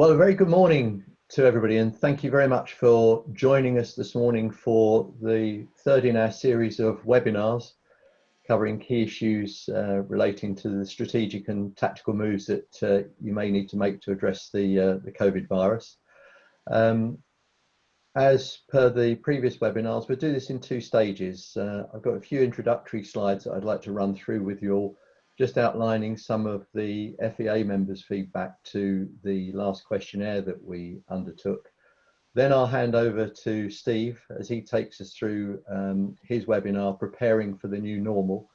Well, a very good morning to everybody, and thank you very much for joining us this morning for the third in our series of webinars covering key issues relating to the strategic and tactical moves that you may need to make to address the COVID virus. As per the previous webinars, we'll do this in two stages. I've got a few introductory slides that I'd like to run through with you all, just outlining some of the FEA members' feedback to the last questionnaire that we undertook. Then I'll hand over to Steve as he takes us through his webinar, Preparing for the New Normal.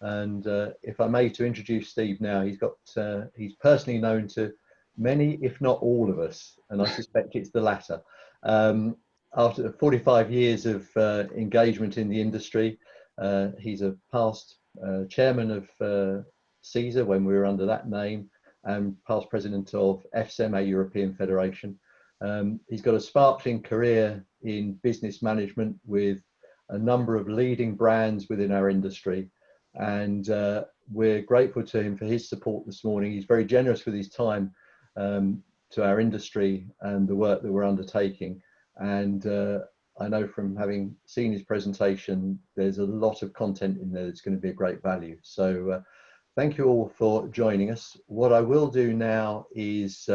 And if I may, to introduce Steve now, he's personally known to many, if not all of us, and I suspect it's the latter. After 45 years of engagement in the industry, he's a past chairman of CESA when we were under that name, and past president of FSEM, European Federation. He's got a sparkling career in business management with a number of leading brands within our industry, and we're grateful to him for his support this morning. He's very generous with his time to our industry and the work that we're undertaking. And I know from having seen his presentation, there's a lot of content in there that's going to be a great value. So thank you all for joining us. What I will do now is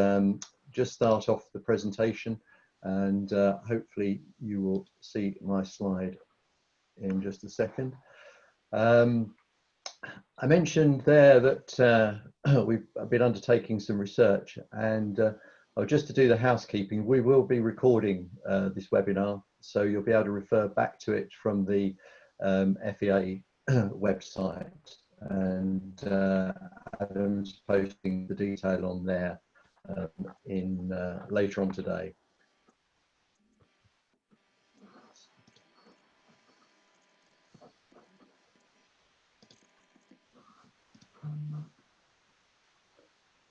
just start off the presentation, and hopefully you will see my slide in just a second. I mentioned there that we've been undertaking some research, and just to do the housekeeping, we will be recording this webinar, so you'll be able to refer back to it from the FEA website, and Adam's posting the detail on there later on today.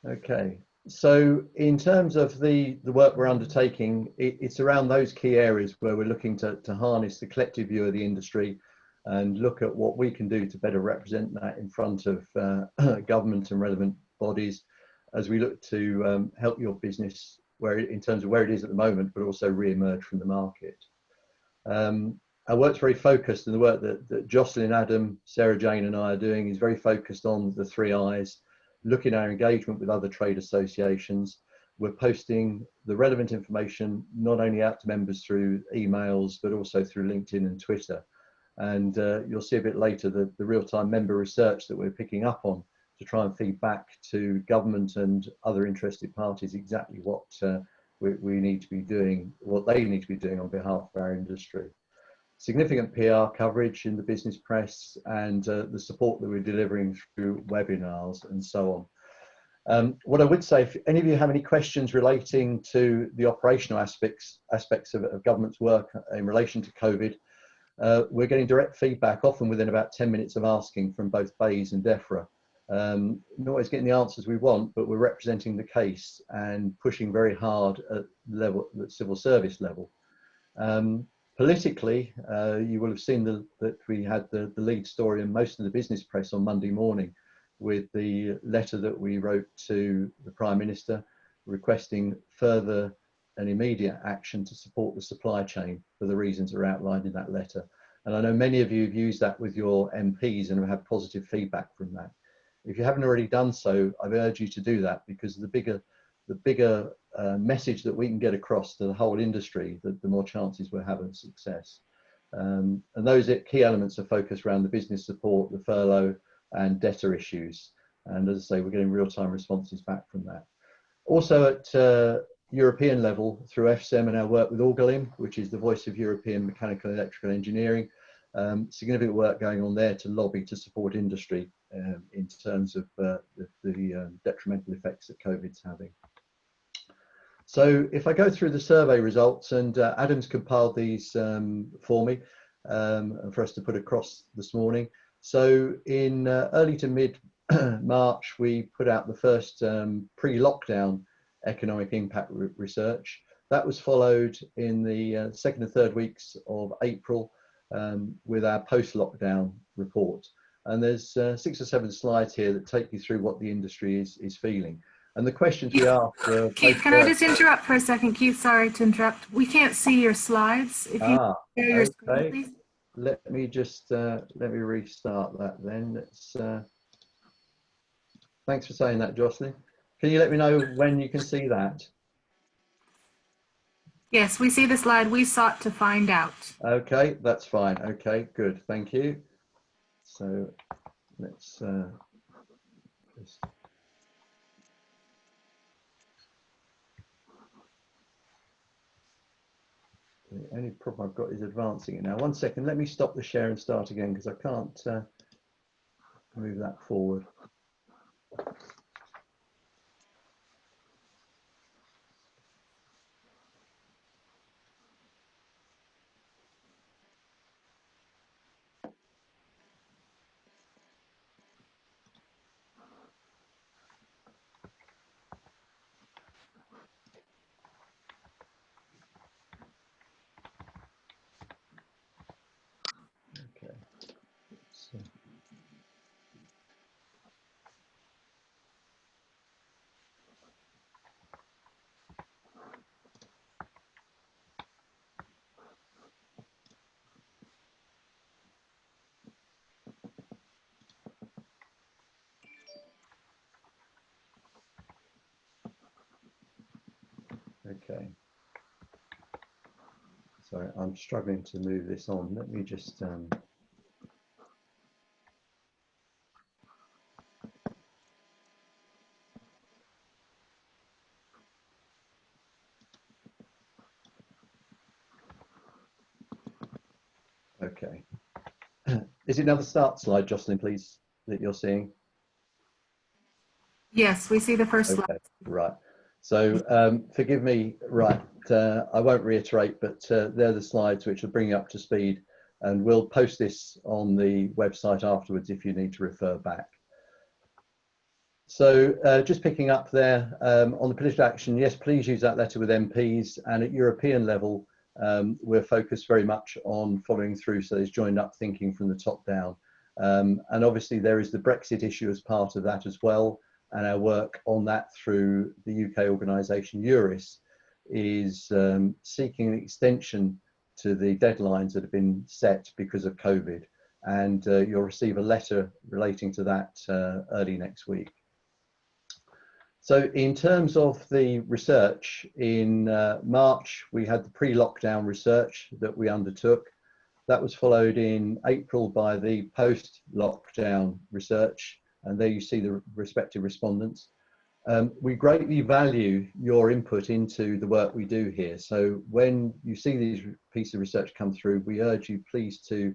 Okay, so in terms of the work we're undertaking, it's around those key areas where we're looking to harness the collective view of the industry and look at what we can do to better represent that in front of government and relevant bodies as we look to help your business in terms of where it is at the moment, but also re-emerge from the market. Our work's very focused, and the work that Jocelyn, Adam, Sarah Jane and I are doing is very focused on the 3 I's, looking at our engagement with other trade associations. We're posting the relevant information not only out to members through emails, but also through LinkedIn and Twitter. And you'll see a bit later the real-time member research that we're picking up on to try and feed back to government and other interested parties exactly what we need to be doing, what they need to be doing on behalf of our industry. Significant PR coverage in the business press, and the support that we're delivering through webinars and so on. What I would say, if any of you have any questions relating to the operational aspects of government's work in relation to COVID, we're getting direct feedback, often within about 10 minutes of asking, from both BEIS and DEFRA. Not always getting the answers we want, but we're representing the case and pushing very hard at the civil service level. Politically, you will have seen that we had the lead story in most of the business press on Monday morning with the letter that we wrote to the Prime Minister requesting further and immediate action to support the supply chain for the reasons that are outlined in that letter. And I know many of you have used that with your MPs and have had positive feedback from that. If you haven't already done so, I urge you to do that, because the bigger message that we can get across to the whole industry, the more chances we'll have of success. And those key elements are focused around the business support, the furlough and debtor issues. And as I say, we're getting real-time responses back from that. Also at European level, through FSEM and our work with Orgalim, which is the voice of European mechanical and electrical engineering, significant work going on there to lobby to support industry in terms of the detrimental effects that COVID's having. So if I go through the survey results, and Adam's compiled these for me for us to put across this morning. So in early to mid March, we put out the first pre-lockdown economic impact research. That was followed in the second and third weeks of April with our post-lockdown report. And there's 6 or 7 slides here that take you through what the industry is feeling. And the questions we asked were Keith, can I just interrupt for a second? Keith, sorry to interrupt. We can't see your slides. If you share your screen, please. Let me just let me restart that then. Let's thanks for saying that, Jocelyn. Can you let me know when you can see that? Yes, we see the slide. We sought to find out. Okay, that's fine. Okay, good. Thank you. So let's just... The only problem I've got is advancing it now. 1 second, let me stop the share and start again because I can't move that forward. Okay. So, okay. Sorry, I'm struggling to move this on. Let me just okay. Is it now the start slide, Jocelyn, please, that you're seeing? Yes, we see the first Okay, slide. right. So forgive me, right, I won't reiterate, but they're the slides which will bring you up to speed, and we'll post this on the website afterwards if you need to refer back. So just picking up there on the political action, yes, please use that letter with MPs, and at European level, we're focused very much on following through, so there's joined up thinking from the top down. And obviously there is the Brexit issue as part of that as well, and our work on that through the UK organisation Euris is seeking an extension to the deadlines that have been set because of COVID, and you'll receive a letter relating to that early next week. So in terms of the research, in March, we had the pre-lockdown research that we undertook. That was followed in April by the post-lockdown research, and there you see the respective respondents. We greatly value your input into the work we do here. So when you see these pieces of research come through, we urge you please to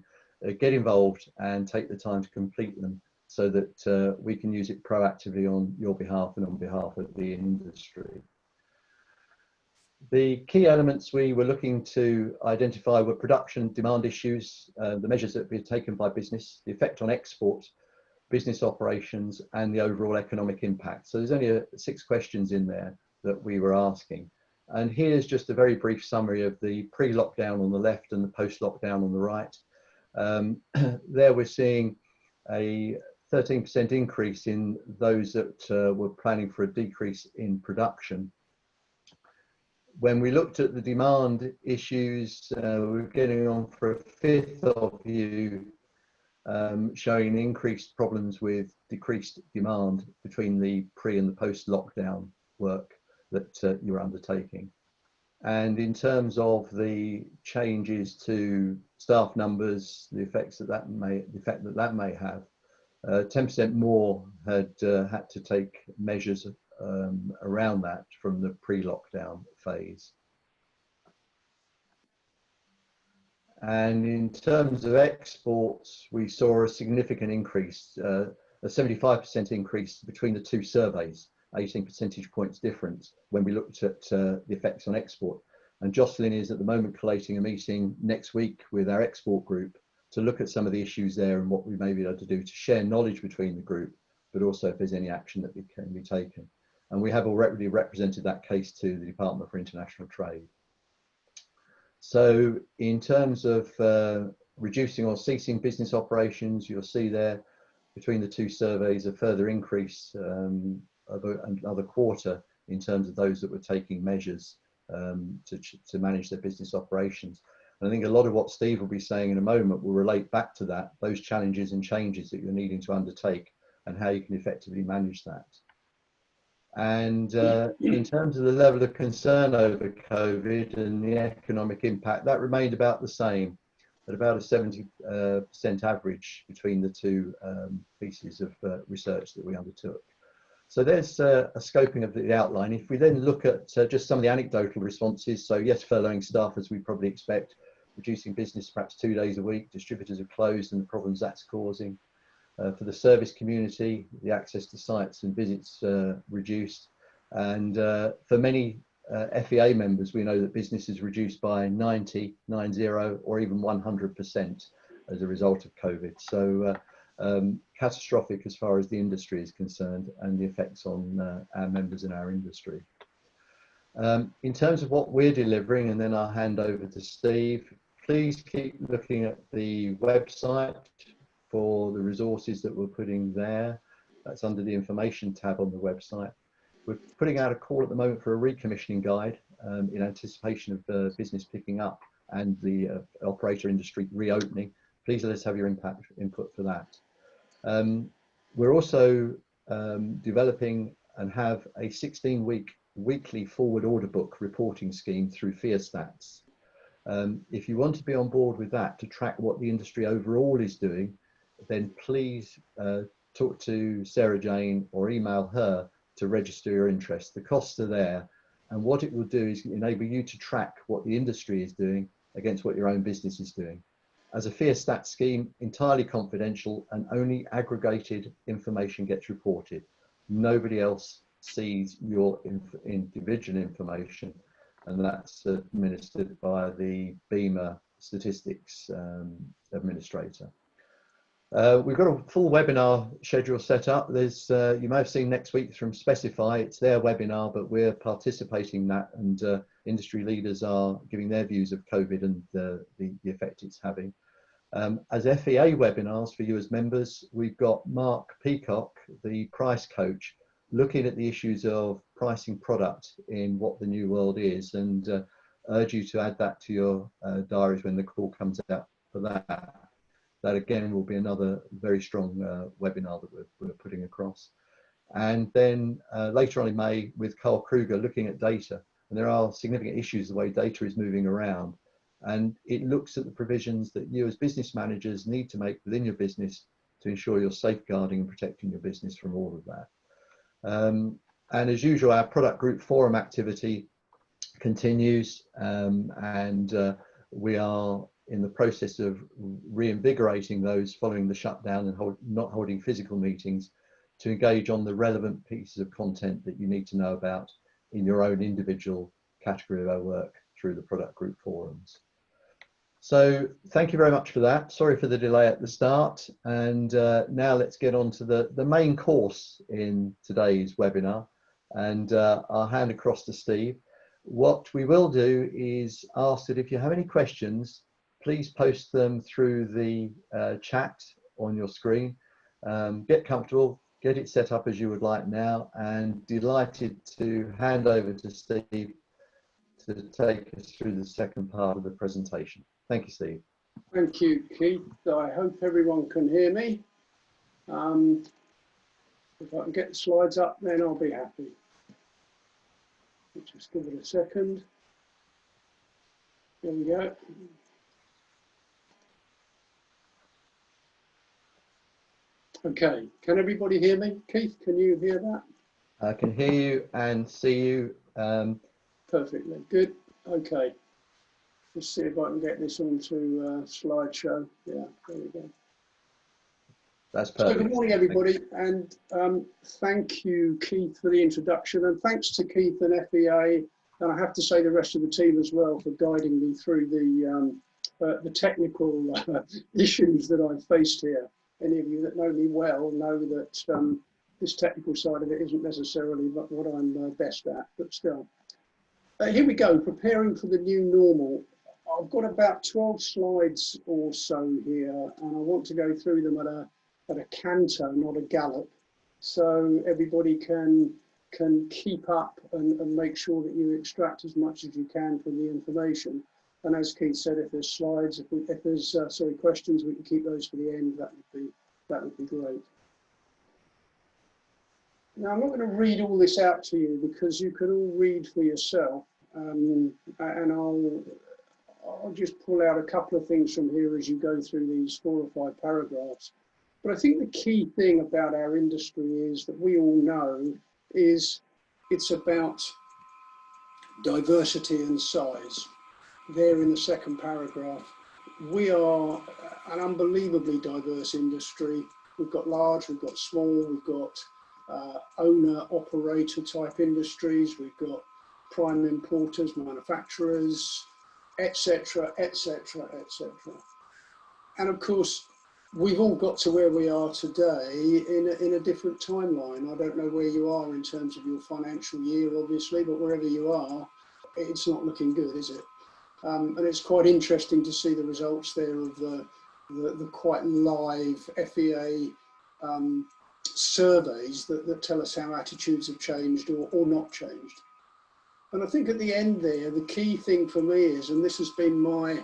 get involved and take the time to complete them, so that we can use it proactively on your behalf and on behalf of the industry. The key elements we were looking to identify were production demand issues, the measures that have been taken by business, the effect on export, business operations, and the overall economic impact. So there's only 6 questions in there that we were asking. And here's just a very brief summary of the pre-lockdown on the left and the post-lockdown on the right. There we're seeing a 13% increase in those that were planning for a decrease in production. When we looked at the demand issues, we're getting on for a fifth of you showing increased problems with decreased demand between the pre and the post lockdown work that you're undertaking. And in terms of the changes to staff numbers, the effects that that may have, 10% more had had to take measures around that from the pre-lockdown phase. And in terms of exports, we saw a significant increase, a 75% increase between the 2 surveys, 18 percentage points difference when we looked at the effects on export. And Jocelyn is at the moment collating a meeting next week with our export group to look at some of the issues there and what we may be able to do to share knowledge between the group, but also if there's any action that can be taken. And we have already represented that case to the Department for International Trade. So in terms of reducing or ceasing business operations, you'll see there between the 2 surveys a further increase another quarter in terms of those that were taking measures to manage their business operations. And I think a lot of what Steve will be saying in a moment will relate back to that, those challenges and changes that you're needing to undertake and how you can effectively manage that. And in terms of the level of concern over COVID and the economic impact, that remained about the same, at about a 70% average between the two pieces of research that we undertook. So there's a scoping of the outline. If we then look at just some of the anecdotal responses, so yes, furloughing staff as we probably expect, reducing business perhaps 2 days a week, distributors have closed and the problems that's causing. For the service community, the access to sites and visits reduced. And for many FEA members, we know that business is reduced by 90, or even 100% as a result of COVID. So catastrophic as far as the industry is concerned and the effects on our members in our industry. In terms of what we're delivering, and then I'll hand over to Steve, please keep looking at the website for the resources that we're putting there. That's under the information tab on the website. We're putting out a call at the moment for a recommissioning guide in anticipation of business picking up and the operator industry reopening. Please let us have your input for that. We're also developing and have a 16-week weekly forward order book reporting scheme through FEA Stats. If you want to be on board with that to track what the industry overall is doing, then please talk to Sarah Jane or email her to register your interest. The costs are there, and what it will do is enable you to track what the industry is doing against what your own business is doing. As a FEA Stats scheme, entirely confidential, and only aggregated information gets reported. Nobody else sees your individual information, and that's administered by the BEMA statistics administrator. We've got a full webinar schedule set up. There's, you may have seen next week from Specify, it's their webinar, but we're participating in that, and industry leaders are giving their views of COVID and the effect it's having. As FEA webinars for you as members, we've got Mark Peacock, the price coach, looking at the issues of pricing product in what the new world is, and urge you to add that to your diaries when the call comes out for that. That again will be another very strong webinar that we're putting across. And then later on in May with Carl Kruger looking at data, and there are significant issues the way data is moving around, and it looks at the provisions that you as business managers need to make within your business to ensure you're safeguarding and protecting your business from all of that. And as usual, our product group forum activity continues, and we are in the process of reinvigorating those following the shutdown and not holding physical meetings to engage on the relevant pieces of content that you need to know about in your own individual category of our work through the product group forums. So thank you very much for that. Sorry for the delay at the start. And now let's get on to the main course in today's webinar. And I'll hand across to Steve. What we will do is ask that if you have any questions, please post them through the chat on your screen. Get comfortable, get it set up as you would like now, and delighted to hand over to Steve to take us through the second part of the presentation. Thank you, Steve. Thank you, Keith. I hope everyone can hear me. If I can get the slides up, then I'll be happy. Just give it a second. There we go. Okay, can everybody hear me? Keith, can you hear that? I can hear you and see you. Perfectly, good. Okay, let's see if I can get this onto slideshow. Yeah, there we go. That's perfect. So good morning, everybody, and thank you, Keith, for the introduction, and thanks to Keith and FEA, and I have to say the rest of the team as well for guiding me through the technical issues that I faced here. Any of you that know me well know that this technical side of it isn't necessarily what I'm best at, but still. Here we go, preparing for the new normal. I've got about 12 slides or so here, and I want to go through them at a canter, not a gallop, so everybody can can keep up and make sure that you extract as much as you can from the information. And as Keith said, if there's slides, if there's questions, we can keep those for the end. That would be great. Now, I'm not going to read all this out to you because you can all read for yourself, and I'll just pull out a couple of things from here as you go through these 4 or 5 paragraphs. But I think the key thing about our industry is that we all know is it's about diversity and size. There in the second paragraph, we are an unbelievably diverse industry. We've got large, we've got small, we've got owner-operator type industries, we've got prime importers, manufacturers, etc., etc., etc. And of course, we've all got to where we are today in a different timeline. I don't know where you are in terms of your financial year, obviously, but wherever you are, it's not looking good, is it? And it's quite interesting to see the results there of the quite live FEA surveys that tell us how attitudes have changed or not changed. And I think at the end there, the key thing for me is, and this has been my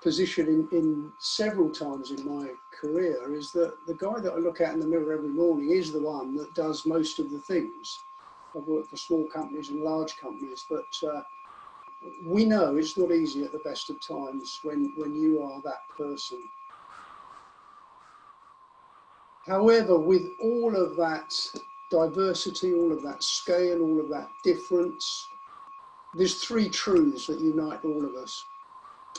position in several times in my career, is that the guy that I look at in the mirror every morning is the one that does most of the things. I've worked for small companies and large companies, but we know it's not easy at the best of times when you are that person. However, with all of that diversity, all of that scale, all of that difference, there's 3 truths that unite all of us.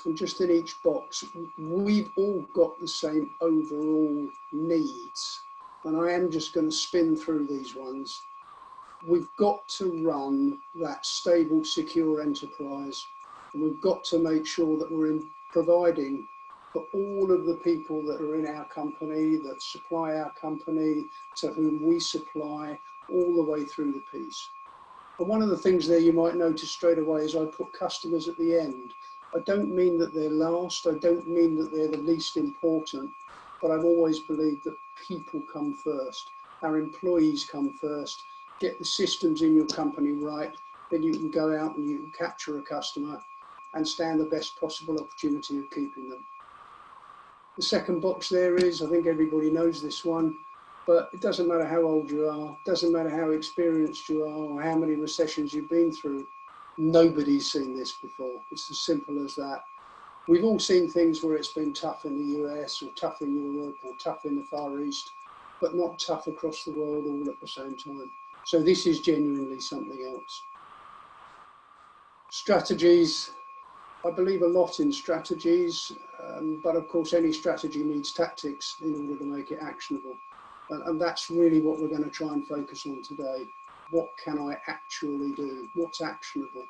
And just in each box, we've all got the same overall needs. And I am just going to spin through these ones. We've got to run that stable, secure enterprise. And we've got to make sure that we're providing for all of the people that are in our company, that supply our company, to whom we supply, all the way through the piece. And one of the things there you might notice straight away is I put customers at the end. I don't mean that they're last, I don't mean that they're the least important, but I've always believed that people come first, our employees come first. Get the systems in your company right, then you can go out and you can capture a customer and stand the best possible opportunity of keeping them. The second box there is, I think everybody knows this one, but it doesn't matter how old you are, doesn't matter how experienced you are or how many recessions you've been through, nobody's seen this before. It's as simple as that. We've all seen things where it's been tough in the US or tough in Europe or tough in the Far East, but not tough across the world all at the same time. So this is genuinely something else. Strategies. I believe a lot in strategies, but of course any strategy needs tactics in order to make it actionable. And that's really what we're going to try and focus on today. What can I actually do? What's actionable?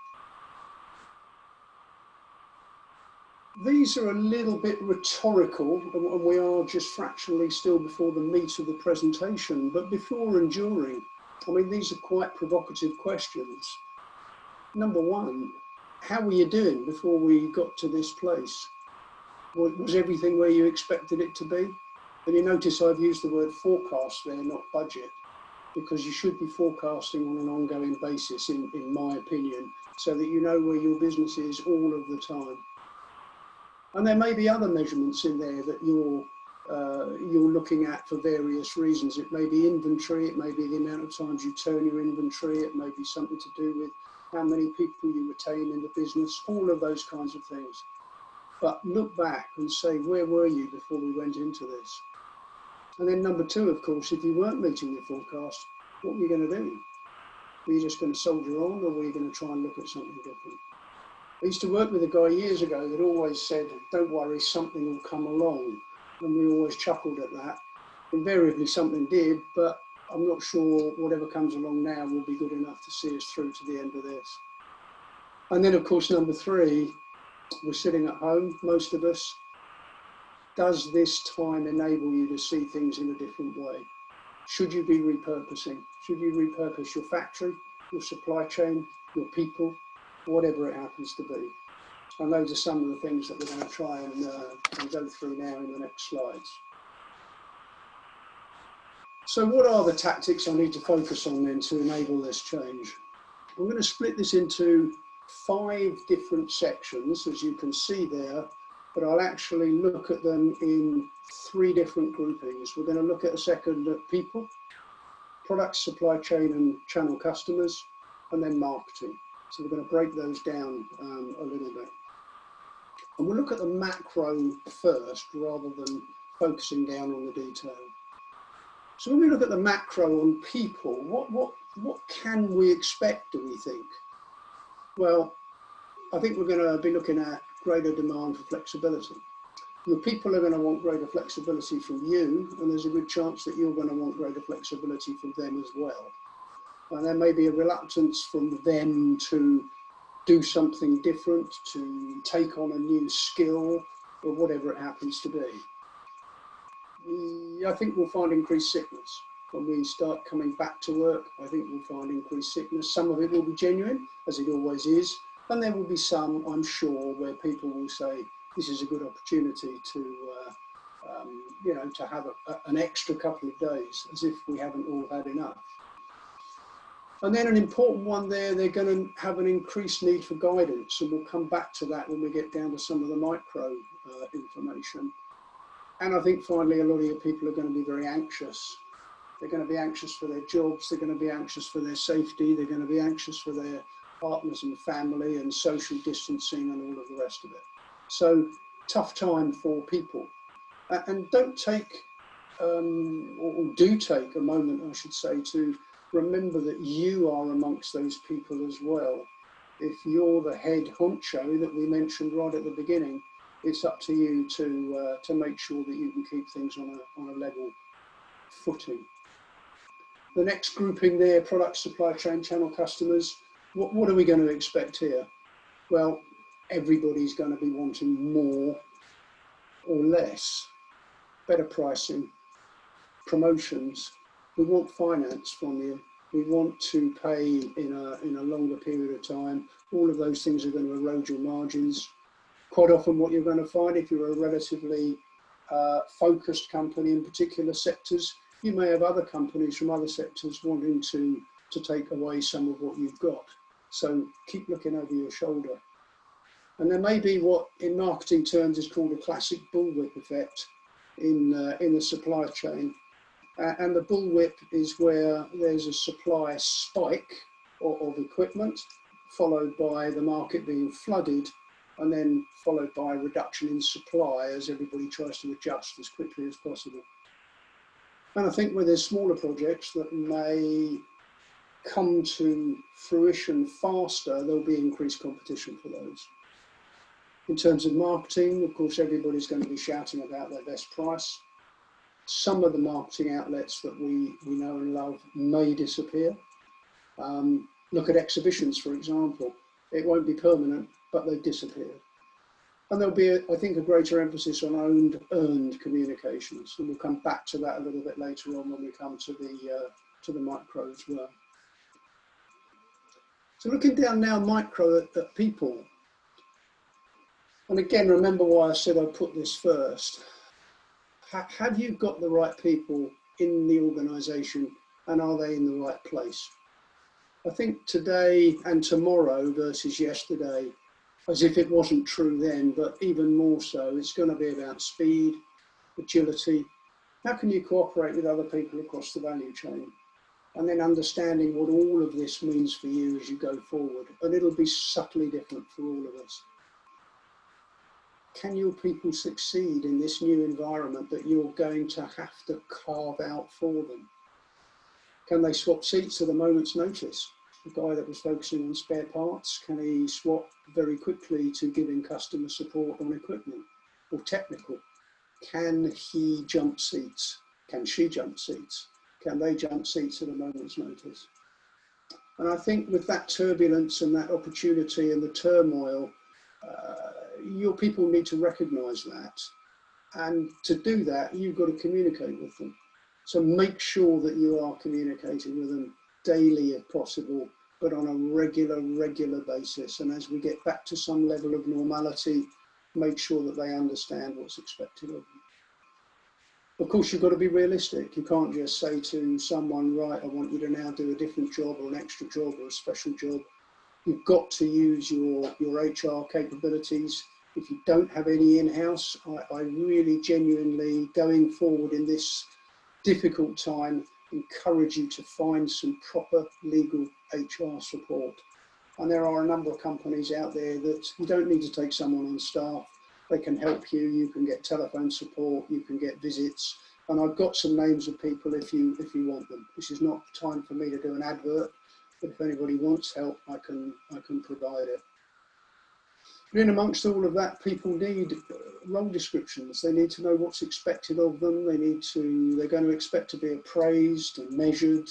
These are a little bit rhetorical, and we are just fractionally still before the meat of the presentation, but before and during, I mean, these are quite provocative questions. Number 1, how were you doing before we got to this place? Was everything where you expected it to be? And you notice I've used the word forecast there, not budget, because you should be forecasting on an ongoing basis, in my opinion, so that you know where your business is all of the time. And there may be other measurements in there that you're looking at for various reasons. It may be inventory, it may be the amount of times you turn your inventory, it may be something to do with how many people you retain in the business, all of those kinds of things. But look back and say, where were you before we went into this? And then number 2, of course, if you weren't meeting your forecast, what were you going to do? Were you just going to soldier on, or were you going to try and look at something different? I used to work with a guy years ago that always said, don't worry, something will come along. And we always chuckled at that. Invariably something did, but I'm not sure whatever comes along now will be good enough to see us through to the end of this. And then of course, number 3, we're sitting at home, most of us. Does this time enable you to see things in a different way? Should you be repurposing? Should you repurpose your factory, your supply chain, your people, whatever it happens to be? And those are some of the things that we're going to try and go through now in the next slides. So what are the tactics I need to focus on then to enable this change? I'm going to split this into 5 different sections, as you can see there, but I'll actually look at them in 3 different groupings. We're going to look at a second at people, product, supply chain and channel customers, and then marketing. So we're going to break those down a little bit. And we'll look at the macro first rather than focusing down on the detail. So when we look at the macro on people, what can we expect, do we think? Well, I think we're going to be looking at greater demand for flexibility. Your people are going to want greater flexibility from you, and there's a good chance that you're going to want greater flexibility from them as well. And there may be a reluctance from them to do something different, to take on a new skill, or whatever it happens to be. I think we'll find increased sickness. When we start coming back to work, I think we'll find increased sickness. Some of it will be genuine, as it always is, and there will be some, I'm sure, where people will say, this is a good opportunity to, you know, to have an extra couple of days, as if we haven't all had enough. And then an important one there, they're going to have an increased need for guidance, and we'll come back to that when we get down to some of the micro information. And I think finally, a lot of your people are going to be very anxious. They're going to be anxious for their jobs, they're going to be anxious for their safety, they're going to be anxious for their partners and family and social distancing and all of the rest of it. So tough time for people. And don't take, or do take a moment, I should say, to remember that you are amongst those people as well. If you're the head honcho that we mentioned right at the beginning, it's up to you to make sure that you can keep things on a level footing. The next grouping there, product, supply chain, channel customers. What are we going to expect here? Well, everybody's going to be wanting more or less, better pricing, promotions. We want finance from you. We want to pay in a longer period of time. All of those things are going to erode your margins. Quite often what you're going to find, if you're a relatively focused company in particular sectors, you may have other companies from other sectors wanting to take away some of what you've got. So keep looking over your shoulder. And there may be what in marketing terms is called a classic bullwhip effect in the supply chain. And the bullwhip is where there's a supply spike of equipment, followed by the market being flooded, and then followed by a reduction in supply as everybody tries to adjust as quickly as possible. And I think where there's smaller projects that may come to fruition faster, there'll be increased competition for those. In terms of marketing, of course, everybody's going to be shouting about their best price. Some of the marketing outlets that we know and love may disappear. Look at exhibitions, for example. It won't be permanent, but they've disappeared. And there'll be, I think, a greater emphasis on earned communications. And we'll come back to that a little bit later on when we come to the micro as well. So looking down now micro at people. And again, remember why I said I'd put this first. Have you got the right people in the organisation, and are they in the right place? I think today and tomorrow versus yesterday, as if it wasn't true then, but even more so, it's going to be about speed, agility. How can you cooperate with other people across the value chain? And then understanding what all of this means for you as you go forward. And it'll be subtly different for all of us. Can your people succeed in this new environment that you're going to have to carve out for them? Can they swap seats at a moment's notice? The guy that was focusing on spare parts, can he swap very quickly to giving customer support on equipment or technical? Can he jump seats? Can she jump seats? Can they jump seats at a moment's notice? And I think with that turbulence and that opportunity and the turmoil, your people need to recognise that. And to do that, you've got to communicate with them. So make sure that you are communicating with them daily if possible, but on a regular basis. And as we get back to some level of normality, make sure that they understand what's expected of them. Of course, you've got to be realistic. You can't just say to someone, right, I want you to now do a different job or an extra job or a special job. You've got to use your HR capabilities. If you don't have any in-house, I really genuinely, going forward in this difficult time, encourage you to find some proper legal HR support. And there are a number of companies out there that you don't need to take someone on staff. They can help you. You can get telephone support. You can get visits. And I've got some names of people if you want them. This is not time for me to do an advert, but if anybody wants help, I can provide it. But in amongst all of that, people need role descriptions. They need to know what's expected of them. They're going to expect to be appraised and measured.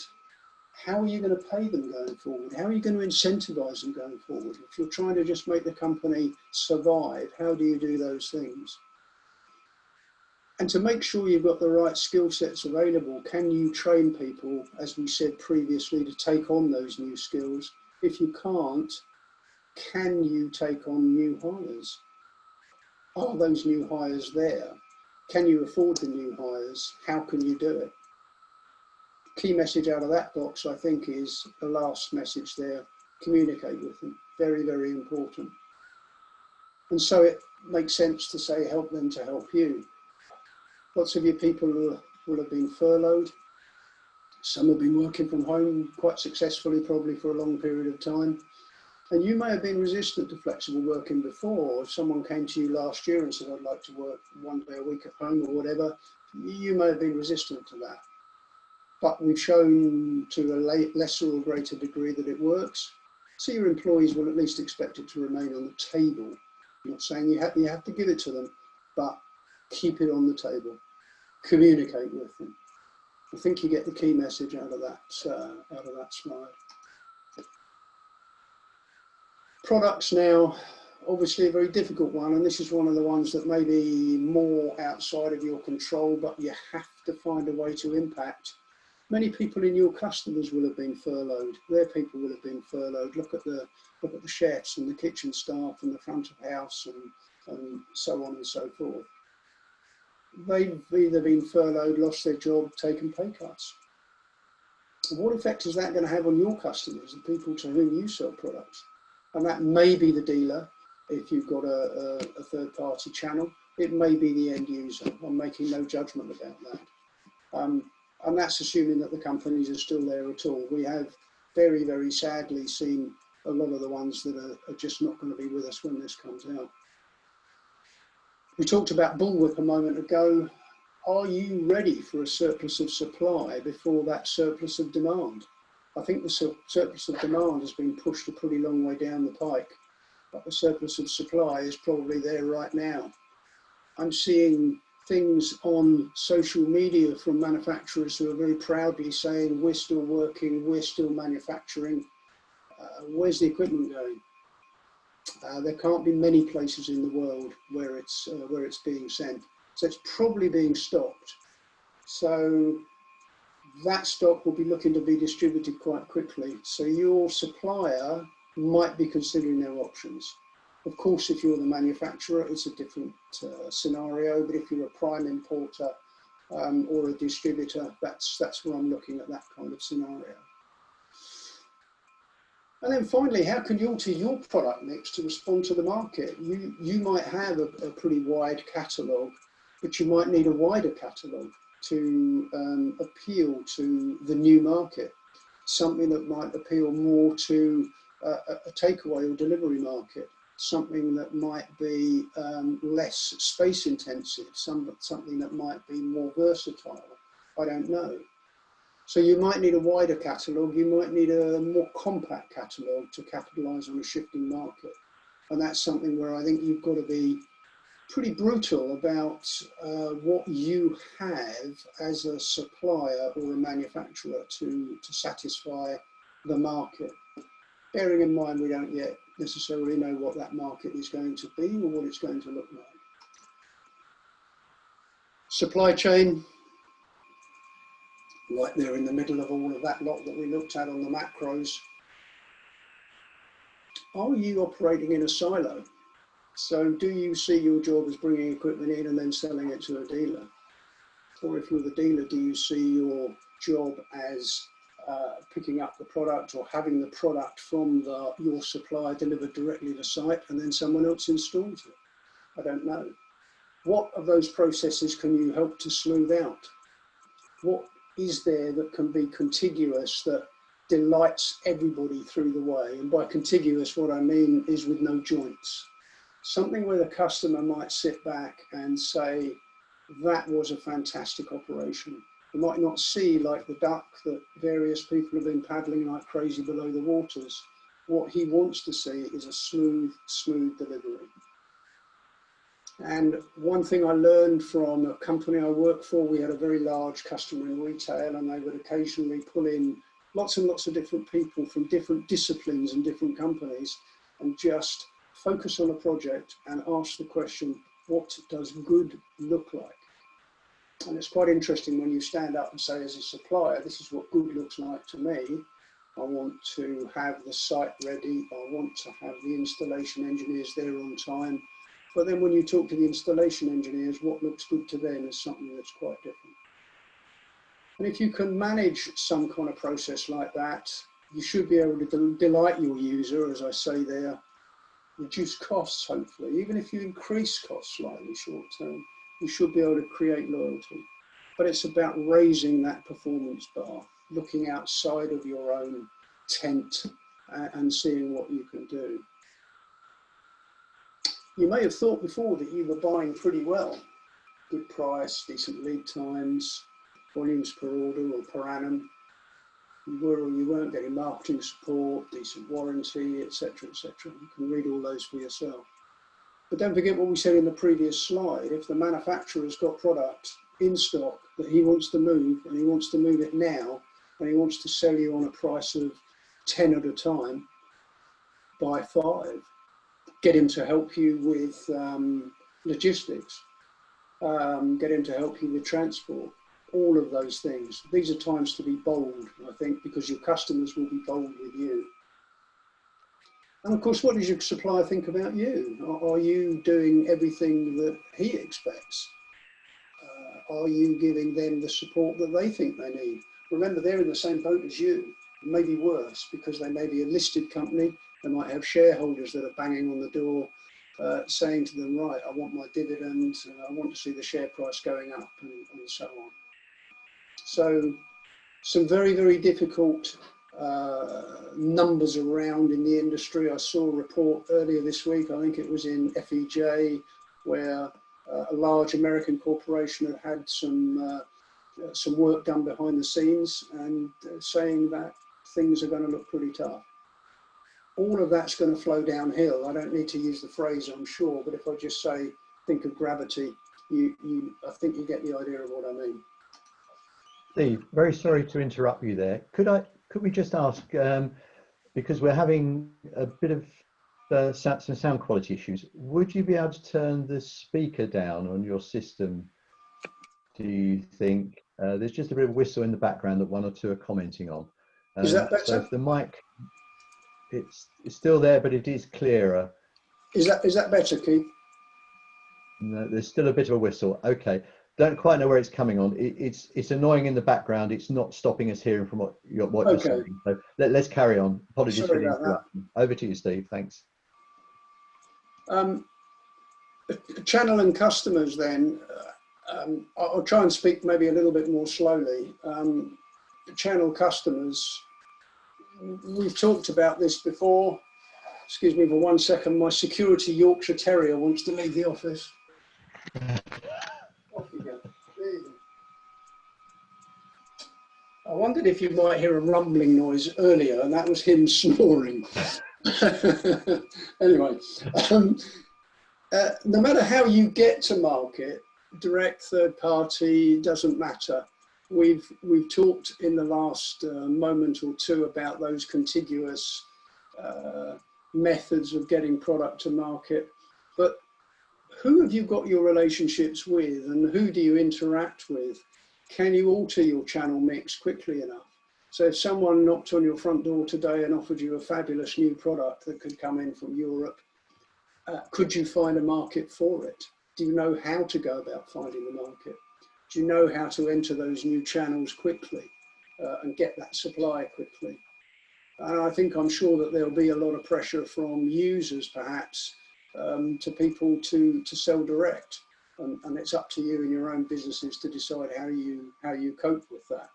How are you going to pay them going forward? How are you going to incentivize them going forward? If you're trying to just make the company survive, how do you do those things? And to make sure you've got the right skill sets available, can you train people, as we said previously, to take on those new skills? If you can't, can you take on new hires? Are those new hires there? Can you afford the new hires? How can you do it? Key message out of that box, I think, is the last message there. Communicate with them. Very, very important. And so it makes sense to say, help them to help you. Lots of your people will have been furloughed. Some have been working from home quite successfully, probably for a long period of time. And you may have been resistant to flexible working before. If someone came to you last year and said, I'd like to work 1 day a week at home or whatever, you may have been resistant to that. But we've shown to a lesser or greater degree that it works. So your employees will at least expect it to remain on the table. I'm not saying you have to give it to them, but keep it on the table. Communicate with them. I think you get the key message out of that slide. Products now, obviously a very difficult one, and this is one of the ones that may be more outside of your control, but you have to find a way to impact. Many people in your customers will have been furloughed. Their people will have been furloughed. Look at the chefs and the kitchen staff and the front of house and so on and so forth. They've either been furloughed, lost their job, taken pay cuts. What effect is that going to have on your customers, the people to whom you sell products? And that may be the dealer, if you've got a third-party channel. It may be the end user. I'm making no judgment about that. And that's assuming that the companies are still there at all. We have very, very sadly seen a lot of the ones that are just not going to be with us when this comes out. We talked about bullwhip a moment ago. Are you ready for a surplus of supply before that surplus of demand? I think the surplus of demand has been pushed a pretty long way down the pike, but the surplus of supply is probably there right now. I'm seeing things on social media from manufacturers who are very proudly saying, we're still working, we're still manufacturing. Where's the equipment going? There can't be many places in the world where it's being sent. So it's probably being stopped. So that stock will be looking to be distributed quite quickly. So your supplier might be considering their options. Of course, if you're the manufacturer, it's a different scenario. But if you're a prime importer or a distributor, that's where I'm looking at that kind of scenario. And then finally, how can you alter your product mix to respond to the market? You might have a pretty wide catalogue, but you might need a wider catalogue to appeal to the new market, something that might appeal more to a takeaway or delivery market, something that might be less space intensive, something that might be more versatile. I don't know. So you might need a wider catalogue, you might need a more compact catalogue to capitalise on a shifting market. And that's something where I think you've got to be pretty brutal about what you have as a supplier or a manufacturer to satisfy the market. Bearing in mind we don't yet necessarily know what that market is going to be or what it's going to look like. Supply chain, right there in the middle of all of that lot that we looked at on the macros. Are you operating in a silo? So do you see your job as bringing equipment in and then selling it to a dealer? Or if you're the dealer, do you see your job as picking up the product or having the product from your supplier delivered directly to site and then someone else installs it? I don't know. What of those processes can you help to smooth out? What is there that can be contiguous that delights everybody through the way? And by contiguous, what I mean is with no joints. Something where the customer might sit back and say, that was a fantastic operation. You might not see, like the duck that various people have been paddling like crazy below the waters. What he wants to see is a smooth delivery. And one thing I learned from a company I worked for, we had a very large customer in retail, and they would occasionally pull in lots and lots of different people from different disciplines and different companies and just focus on a project and ask the question, what does good look like? And it's quite interesting when you stand up and say, as a supplier, this is what good looks like to me. I want to have the site ready. I want to have the installation engineers there on time. But then when you talk to the installation engineers, what looks good to them is something that's quite different. And if you can manage some kind of process like that, you should be able to delight your user, as I say there, reduce costs, hopefully. Even if you increase costs slightly short term, you should be able to create loyalty. But it's about raising that performance bar, looking outside of your own tent and seeing what you can do. You may have thought before that you were buying pretty well. Good price, decent lead times, volumes per order or per annum. You were or you weren't getting marketing support, decent warranty, etc., etc. You can read all those for yourself. But don't forget what we said in the previous slide. If the manufacturer's got product in stock that he wants to move, and he wants to move it now, and he wants to sell you on a price of 10 at a time, buy 5. Get him to help you with logistics. Get him to help you with transport. All of those things. These are times to be bold, I think, because your customers will be bold with you. And of course, what does your supplier think about you? Are you doing everything that he expects? Are you giving them the support that they think they need? Remember, they're in the same boat as you, maybe worse, because they may be a listed company. They might have shareholders that are banging on the door saying to them, right, I want my dividend, I want to see the share price going up, and so on. So some very, very difficult numbers around in the industry. I saw a report earlier this week, I think it was in FEJ, where a large American corporation had some work done behind the scenes and saying that things are going to look pretty tough. All of that's going to flow downhill. I don't need to use the phrase, I'm sure, but if I just say, think of gravity, I think you get the idea of what I mean. Steve, very sorry to interrupt you there. Could we just ask, because we're having a bit of some sound quality issues, would you be able to turn the speaker down on your system? Do you think there's just a bit of whistle in the background that one or two are commenting on? Is that better? So if the mic, it's still there, but it is clearer. Is that better, Keith? No, there's still a bit of a whistle. Okay. Don't quite know where it's coming on. It's annoying in the background. It's not stopping us hearing from what you're saying. So let's carry on. Apologies for the interruption. Over to you, Steve. Thanks. Channel and customers then. I'll try and speak maybe a little bit more slowly. Channel customers. We've talked about this before. Excuse me for 1 second. My security Yorkshire Terrier wants to leave the office. I wondered if you might hear a rumbling noise earlier, and that was him snoring. Anyway, no matter how you get to market, direct, third party, doesn't matter. We've talked in the last moment or two about those contiguous methods of getting product to market. But who have you got your relationships with, and who do you interact with? Can you alter your channel mix quickly enough? So if someone knocked on your front door today and offered you a fabulous new product that could come in from Europe, could you find a market for it? Do you know how to go about finding the market? Do you know how to enter those new channels quickly and get that supply quickly? And I'm sure that there'll be a lot of pressure from users perhaps to people to sell direct. And it's up to you in your own businesses to decide how you cope with that.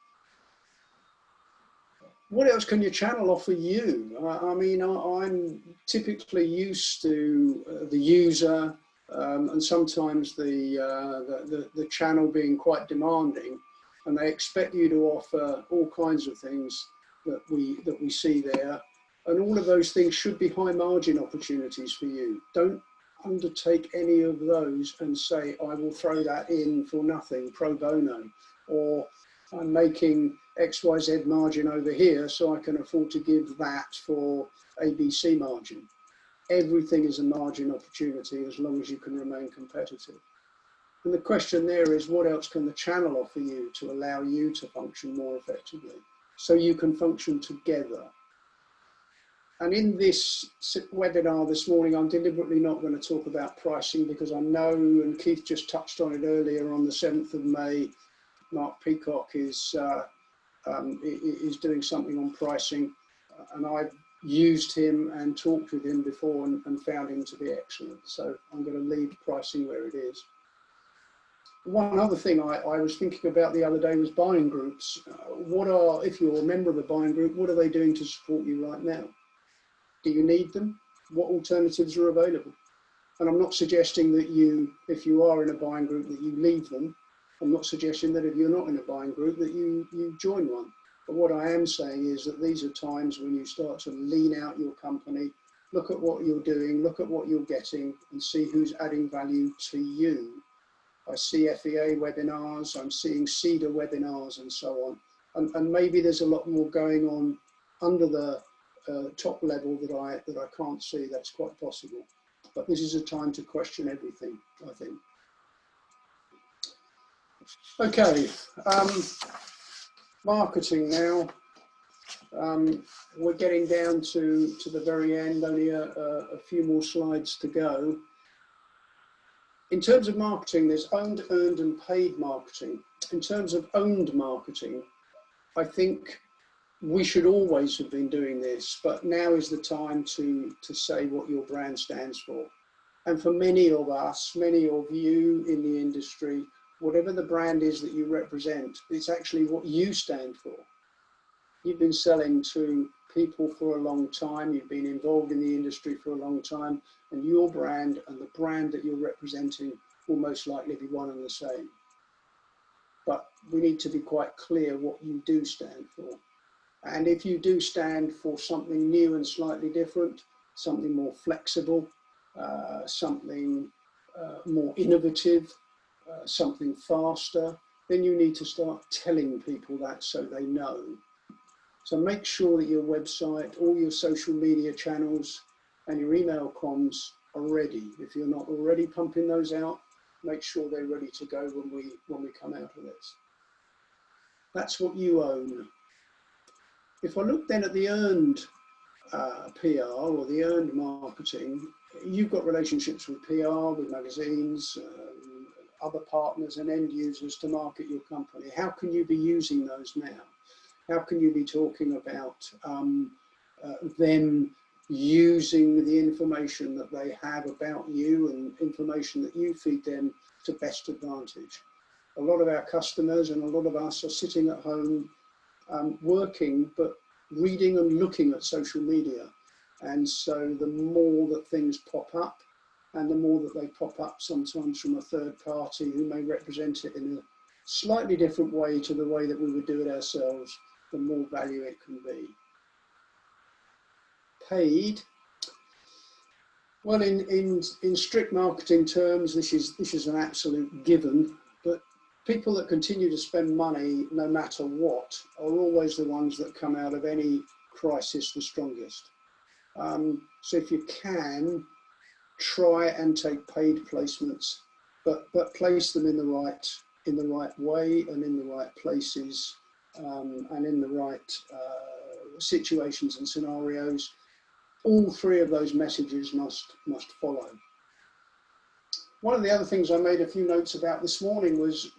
What else can your channel offer you? I mean, I'm typically used to the user and sometimes the channel being quite demanding, and they expect you to offer all kinds of things that we see there, and all of those things should be high margin opportunities for you. Don't undertake any of those and say, I will throw that in for nothing, pro bono, or I'm making XYZ margin over here, so I can afford to give that for ABC margin. Everything is a margin opportunity as long as you can remain competitive. And the question there is, what else can the channel offer you to allow you to function more effectively so you can function together? And in this webinar this morning, I'm deliberately not going to talk about pricing because I know, and Keith just touched on it earlier, on the 7th of May, Mark Peacock is doing something on pricing, and I've used him and talked with him before and found him to be excellent. So I'm going to leave pricing where it is. One other thing I was thinking about the other day was buying groups. If you're a member of a buying group, what are they doing to support you right now? Do you need them? What alternatives are available? And I'm not suggesting that if you are in a buying group, that you leave them. I'm not suggesting that if you're not in a buying group that you join one. But what I am saying is that these are times when you start to lean out your company, look at what you're doing, look at what you're getting, and see who's adding value to you. I see FEA webinars, I'm seeing CEDA webinars and so on. And maybe there's a lot more going on under the top level that I can't see. That's quite possible. But this is a time to question everything, I think. Okay, marketing now. We're getting down to the very end, only a few more slides to go. In terms of marketing, there's owned, earned and paid marketing. In terms of owned marketing, I think we should always have been doing this, but now is the time to say what your brand stands for. And for many of us, many of you in the industry, whatever the brand is that you represent, it's actually what you stand for. You've been selling to people for a long time, you've been involved in the industry for a long time, and your brand and the brand that you're representing will most likely be one and the same. But we need to be quite clear what you do stand for. And if you do stand for something new and slightly different, something more flexible, something more innovative, something faster, then you need to start telling people that so they know. So make sure that your website, all your social media channels and your email comms are ready. If you're not already pumping those out, make sure they're ready to go when we come out of this. That's what you own. If I look then at the earned PR or the earned marketing, you've got relationships with PR, with magazines, other partners and end users to market your company. How can you be using those now? How can you be talking about them using the information that they have about you and information that you feed them to best advantage? A lot of our customers and a lot of us are sitting at home working, but reading and looking at social media. And so the more that things pop up, and the more that they pop up sometimes from a third party who may represent it in a slightly different way to the way that we would do it ourselves, the more value it can be. Paid. Well, in strict marketing terms, this is an absolute given, but people that continue to spend money no matter what are always the ones that come out of any crisis the strongest. So if you can, try and take paid placements, but place them in the right way and in the right places and in the right situations and scenarios. All three of those messages must follow. one of the other things I made a few notes about this morning was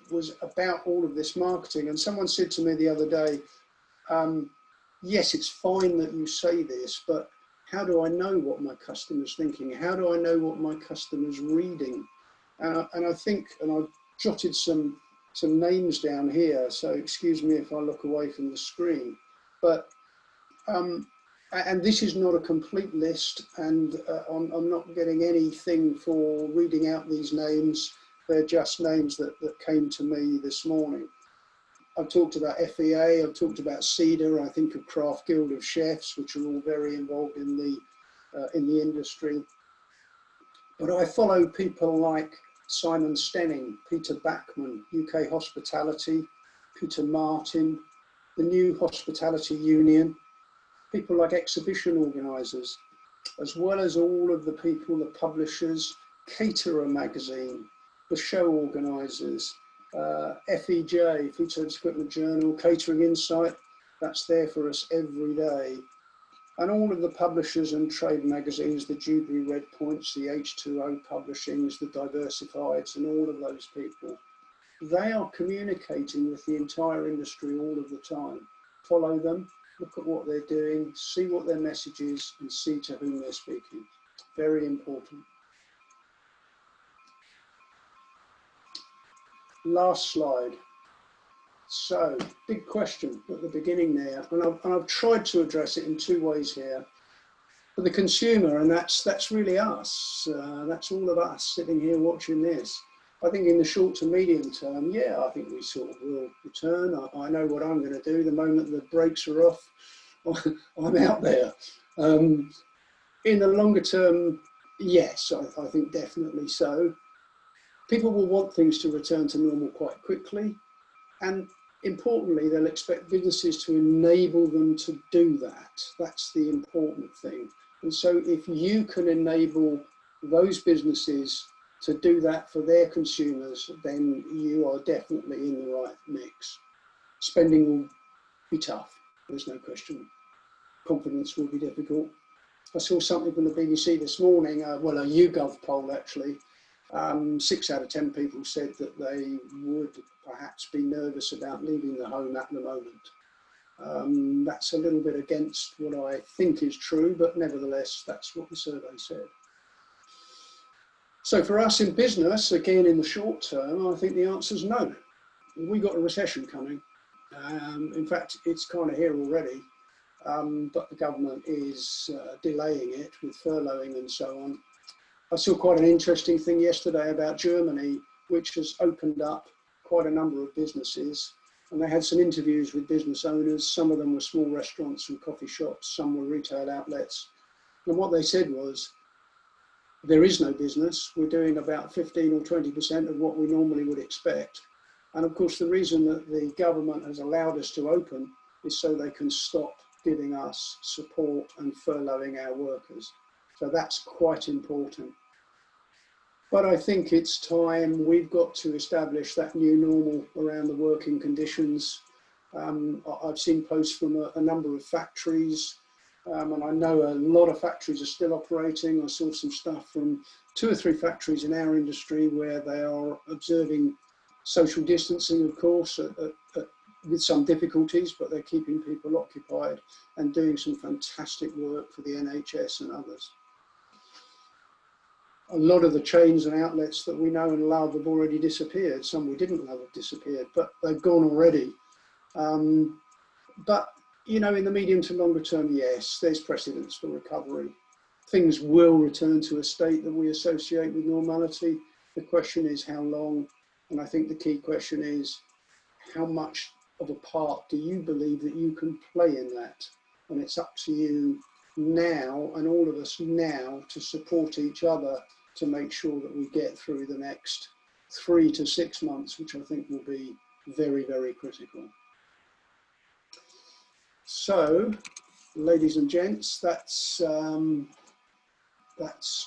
about all of this marketing. And someone said to me the other day, yes, it's fine that you say this, but how do I know what my customer's thinking? How do I know what my customer's reading? And I think, and I've jotted some names down here, so excuse me if I look away from the screen, but and this is not a complete list, and I'm not getting anything for reading out these names. They're just names that came to me this morning. I've talked about FEA, I've talked about CEDA, I think of Craft Guild of Chefs, which are all very involved in the industry. But I follow people like Simon Stenning, Peter Backman, UK Hospitality, Peter Martin, the New Hospitality Union, people like exhibition organisers, as well as all of the people, the publishers, Caterer Magazine, the show organisers, FEJ, Foodservice Equipment Journal, Catering Insight, that's there for us every day. And all of the publishers and trade magazines, the Dewberry Red Points, the H2O Publishings, the Diversifieds, and all of those people, they are communicating with the entire industry all of the time. Follow them, look at what they're doing, see what their message is, and see to whom they're speaking. Very important. Last slide. So, big question at the beginning there, and I've tried to address it in two ways here. For the consumer, and that's really us, that's all of us sitting here watching this. I think in the short to medium term, yeah, I think we sort of will return. I know what I'm going to do the moment the brakes are off. I'm out there. In the longer term, yes, I think definitely so. People will want things to return to normal quite quickly, and importantly, they'll expect businesses to enable them to do that. That's the important thing. And so if you can enable those businesses to do that for their consumers, then you are definitely in the right mix. Spending will be tough, there's no question. Confidence will be difficult. I saw something from the BBC this morning, well, a YouGov poll actually. 6 out of 10 people said that they would perhaps be nervous about leaving the home at the moment. That's a little bit against what I think is true, but nevertheless, that's what the survey said. So for us in business, again, in the short term, I think the answer is no. We got a recession coming. In fact, it's kind of here already, but the government is delaying it with furloughing and so on. I saw quite an interesting thing yesterday about Germany, which has opened up quite a number of businesses, and they had some interviews with business owners. Some of them were small restaurants and coffee shops, some were retail outlets. And what they said was, there is no business. We're doing about 15 or 20% of what we normally would expect. And of course, the reason that the government has allowed us to open is so they can stop giving us support and furloughing our workers. So that's quite important. But I think it's time we've got to establish that new normal around the working conditions. I've seen posts from a number of factories, and I know a lot of factories are still operating. I saw some stuff from 2 or 3 factories in our industry where they are observing social distancing, of course, with some difficulties, but they're keeping people occupied and doing some fantastic work for the NHS and others. A lot of the chains and outlets that we know and love have already disappeared. Some we didn't love have disappeared, but they've gone already. But, you know, in the medium to longer term, yes, there's precedence for recovery. Things will return to a state that we associate with normality. The question is how long, and I think the key question is how much of a part do you believe that you can play in that? And it's up to you now, and all of us now, to support each other to make sure that we get through the next 3 to 6 months, which I think will be very, very critical. So, ladies and gents, that's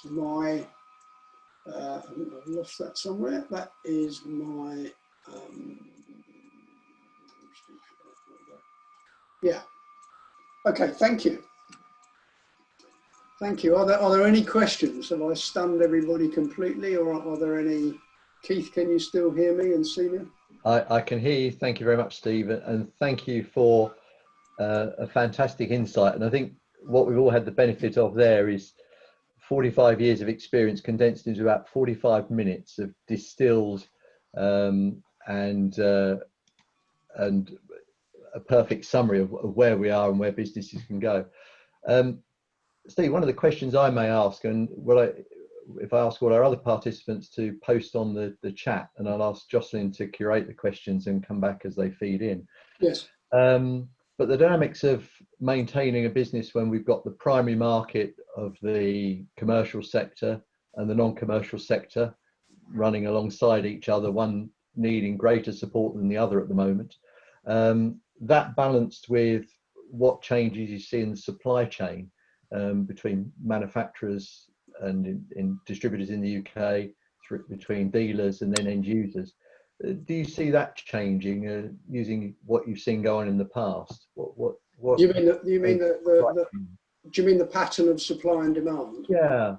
my, I think I've lost that somewhere. That is my, yeah. Okay, thank you. Thank you. Are there any questions? Have I stunned everybody completely, or are there any? Keith, can you still hear me and see me? I can hear you. Thank you very much, Steve, and thank you for a fantastic insight. And I think what we've all had the benefit of there is 45 years of experience condensed into about 45 minutes of distilled and a perfect summary of where we are and where businesses can go. Steve, one of the questions I may ask, and if I ask all our other participants to post on the chat, and I'll ask Jocelyn to curate the questions and come back as they feed in. Yes. But the dynamics of maintaining a business when we've got the primary market of the commercial sector and the non-commercial sector running alongside each other, one needing greater support than the other at the moment, that balanced with what changes you see in the supply chain between manufacturers and in distributors in the UK, between dealers and then end users. Do you see that changing using what you've seen going in the past? What do you mean the pattern of supply and demand? Yeah.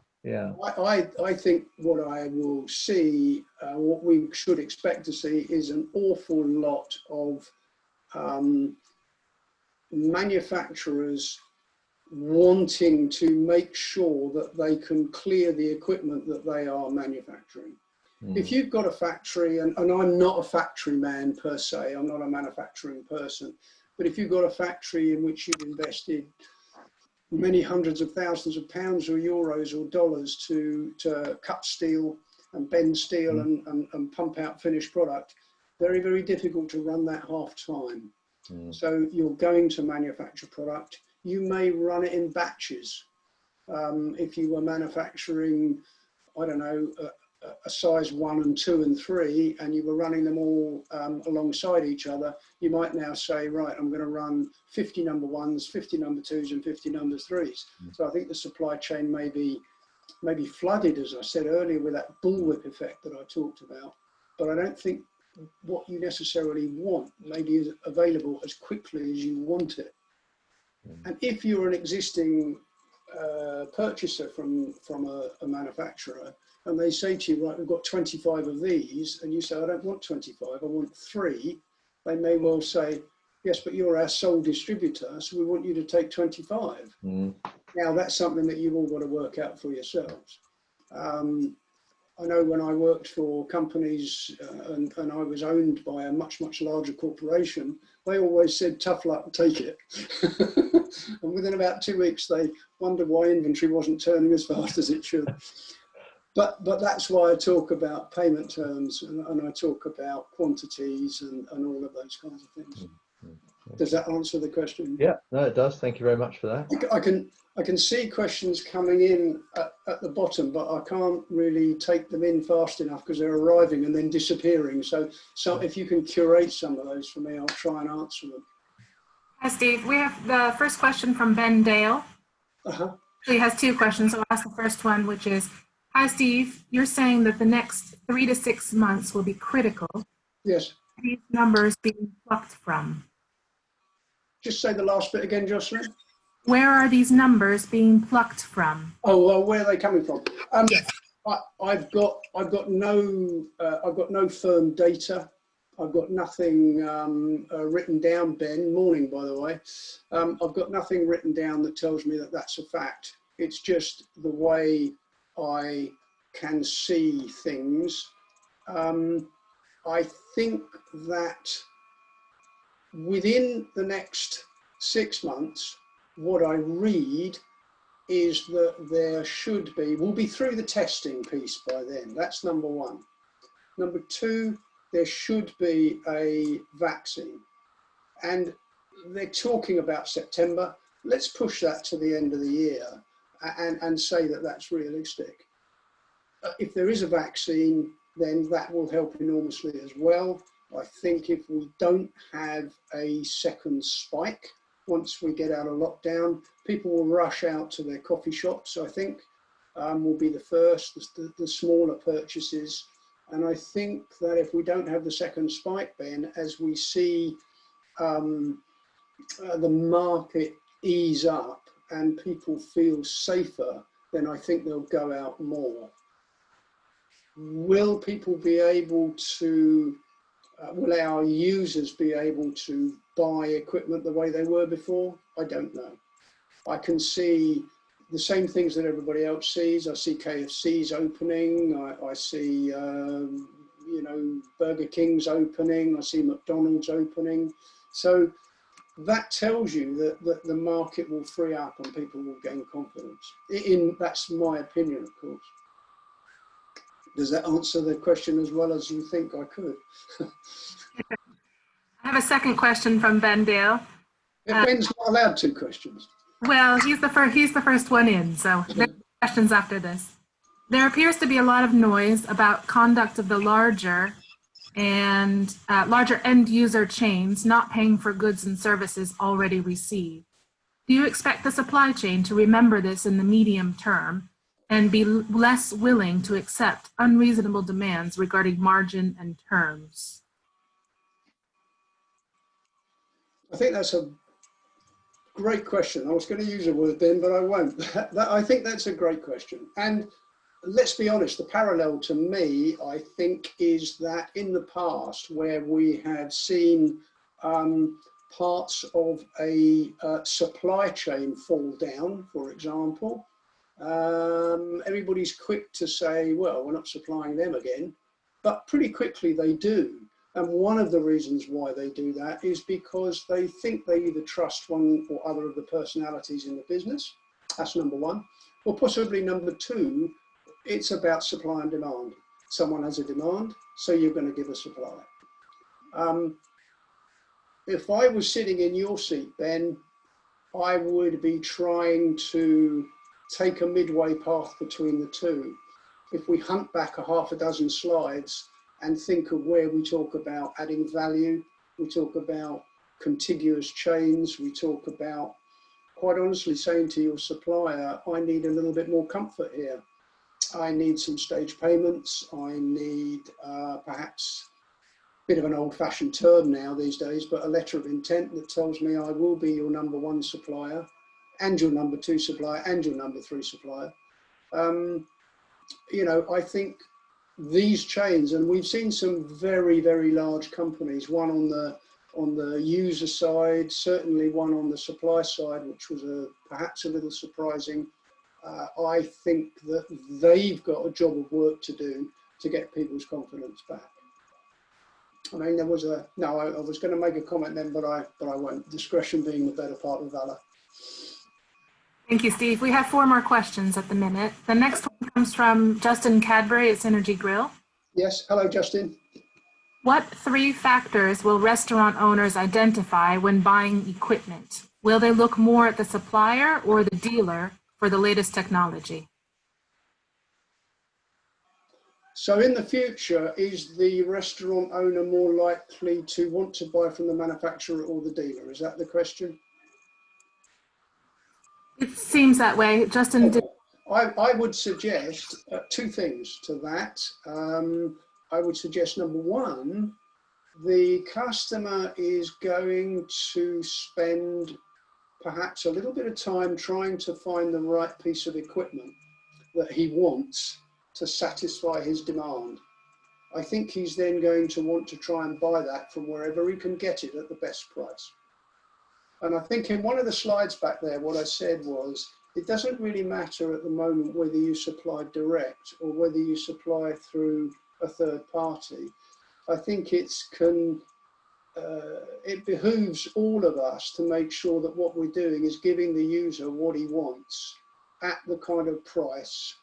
I think what I will see, what we should expect to see, is an awful lot of manufacturers wanting to make sure that they can clear the equipment that they are manufacturing. If you've got a factory, and I'm not a factory man per se, I'm not a manufacturing person, but if you've got a factory in which you've invested many hundreds of thousands of pounds or euros or dollars to cut steel and bend steel and pump out finished product, very, very difficult to run that half time. So you're going to manufacture product. You may run it in batches. If you were manufacturing, I don't know, a size 1 and 2 and 3, and you were running them all alongside each other, you might now say, right, I'm going to run 50 number 1s, 50 number 2s and 50 number 3s. So I think the supply chain may be flooded, as I said earlier, with that bullwhip effect that I talked about. But I don't think what you necessarily want maybe is available as quickly as you want it. And if you're an existing purchaser from a manufacturer, and they say to you, right, we've got 25 of these, and you say, I don't want 25, I want 3, they may well say, yes, but you're our sole distributor, so we want you to take 25. Now, that's something that you've all got to work out for yourselves. I know when I worked for companies and I was owned by a much, much larger corporation, they always said, tough luck, take it. And within about 2 weeks, they wondered why inventory wasn't turning as fast as it should. But that's why I talk about payment terms and I talk about quantities and all of those kinds of things. Does that answer the question? Yeah, no, it does. Thank you very much for that. I can see questions coming in at the bottom, but I can't really take them in fast enough because they're arriving and then disappearing. So if you can curate some of those for me, I'll try and answer them. Hi, Steve. We have the first question from Ben Dale. He has 2 questions. I'll ask the first one, which is, hi, Steve. You're saying that the next 3 to 6 months will be critical. Yes. Where are these numbers being plucked from? Just say the last bit again, Jocelyn. Where are these numbers being plucked from? Oh, well, where are they coming from? Yes. I've got no firm data. I've got nothing written down, Ben. Morning, by the way. I've got nothing written down that tells me that that's a fact. It's just the way I can see things. I think that within the next 6 months, what I read is that there should be, we'll be through the testing piece by then. That's number 1. Number 2, there should be a vaccine. And they're talking about September. Let's push that to the end of the year and say that that's realistic. If there is a vaccine, then that will help enormously as well. I think if we don't have a second spike, once we get out of lockdown, people will rush out to their coffee shops, I think, will be the first, the smaller purchases. And I think that if we don't have the second spike, Ben, as we see the market ease up and people feel safer, then I think they'll go out more. Will people be able to, will our users be able to buy equipment the way they were before? I don't know. I can see the same things that everybody else sees. I see KFC's opening. I see, you know, Burger King's opening. I see McDonald's opening. So that tells you that the market will free up and people will gain confidence. That's my opinion, of course. Does that answer the question as well as you think I could? I have a second question from Ben Dale. Ben's not allowed 2 questions. Well, he's the first one in, so there are questions after this. There appears to be a lot of noise about conduct of the larger and larger end user chains not paying for goods and services already received. Do you expect the supply chain to remember this in the medium term and be less willing to accept unreasonable demands regarding margin and terms? I think that's a great question. I was going to use a word then, but I won't. I think that's a great question. And let's be honest, the parallel to me, I think, is that in the past where we had seen parts of a supply chain fall down, for example, everybody's quick to say, well, we're not supplying them again, but pretty quickly they do. And one of the reasons why they do that is because they think they either trust one or other of the personalities in the business. That's number one. Or possibly number two, it's about supply and demand. Someone has a demand, so you're going to give a supply. If I was sitting in your seat, Ben, I would be trying to take a midway path between the two. If we hunt back a half a dozen slides and think of where we talk about adding value, we talk about contiguous chains, we talk about, quite honestly, saying to your supplier, I need a little bit more comfort here. I need some stage payments. I need perhaps a bit of an old-fashioned term now these days, but a letter of intent that tells me I will be your number 1 supplier and your number 2 supplier and your number 3 supplier. You know, I think these chains, and we've seen some very, very large companies, one on the user side, certainly one on the supply side, which was perhaps a little surprising. I think that they've got a job of work to do to get people's confidence back. I mean, there was I was going to make a comment then, but I won't. Discretion being the better part of valor. Thank you, Steve. We have 4 more questions at the minute. The next one comes from Justin Cadbury at Synergy Grill. Yes, hello, Justin. What 3 factors will restaurant owners identify when buying equipment? Will they look more at the supplier or the dealer for the latest technology? So in the future, is the restaurant owner more likely to want to buy from the manufacturer or the dealer? Is that the question? It seems that way. Justin, I would suggest 2 things to that. I would suggest, number 1, the customer is going to spend perhaps a little bit of time trying to find the right piece of equipment that he wants to satisfy his demand. I think he's then going to want to try and buy that from wherever he can get it at the best price. And I think in one of the slides back there, what I said was, it doesn't really matter at the moment whether you supply direct or whether you supply through a third party. I think it behooves all of us to make sure that what we're doing is giving the user what he wants at the kind of price,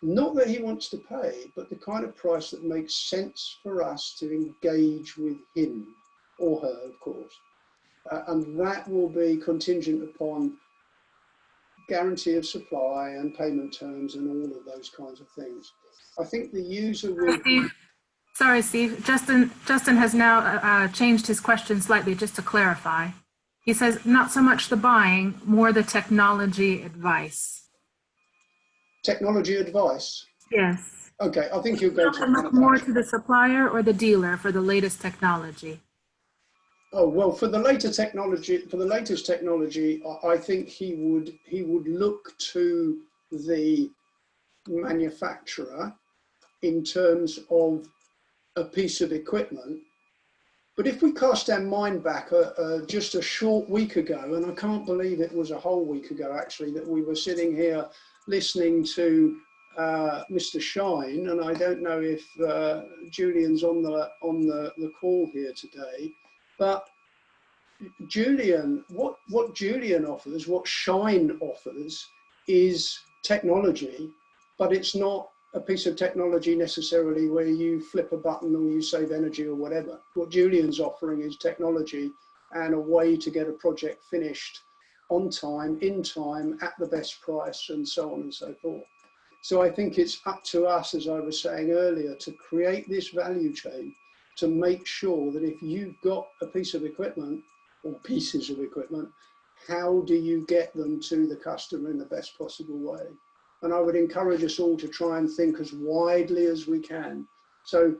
not that he wants to pay, but the kind of price that makes sense for us to engage with him or her, of course. And that will be contingent upon guarantee of supply and payment terms and all of those kinds of things. I think the user will... Sorry, Steve. Justin has now changed his question slightly just to clarify. He says, not so much the buying, more the technology advice. Technology advice? Yes. Okay, I think you'll go to look more to the supplier or the dealer for the latest technology. Oh, well, for the latest technology, I think he would look to the manufacturer in terms of a piece of equipment. But if we cast our mind back just a short week ago, and I can't believe it was a whole week ago actually, that we were sitting here listening to Mr. Shine, and I don't know if Julian's on the call here today, but Julian, what Julian offers, what Shine offers, is technology, but it's not a piece of technology necessarily where you flip a button or you save energy or whatever. What Julian's offering is technology and a way to get a project finished on time, in time, at the best price, and so on and so forth. So I think it's up to us, as I was saying earlier, to create this value chain to make sure that if you've got a piece of equipment or pieces of equipment, how do you get them to the customer in the best possible way? And I would encourage us all to try and think as widely as we can. So,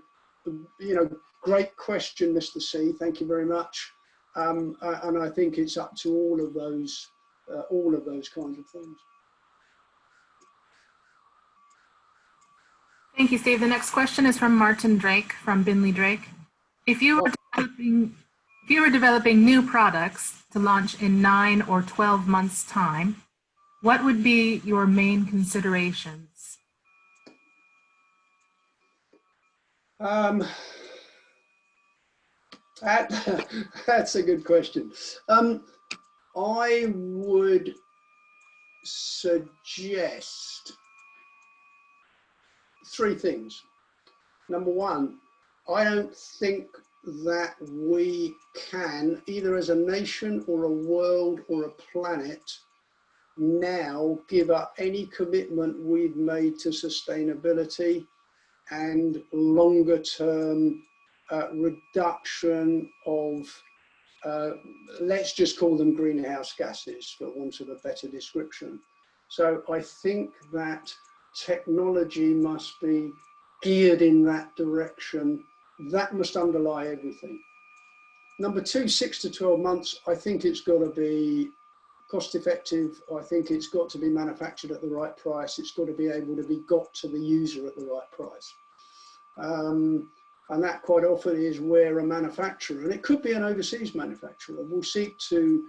you know, great question, Mr. C. Thank you very much. And I think it's up to all of those kinds of things. Thank you, Steve. The next question is from Martin Drake from Binley Drake. If you were developing new products to launch in 9 or 12 months' time, what would be your main considerations? That's a good question. I would suggest 3 things. Number one, I don't think that we can, either as a nation or a world or a planet, now give up any commitment we've made to sustainability and longer term reduction of, let's just call them greenhouse gases for want of a better description. So I think that technology must be geared in that direction. That must underlie everything. Number 2, 6 to 12 months, I think it's got to be cost effective. I think it's got to be manufactured at the right price. It's got to be able to be got to the user at the right price. And that quite often is where a manufacturer, and it could be an overseas manufacturer, will seek to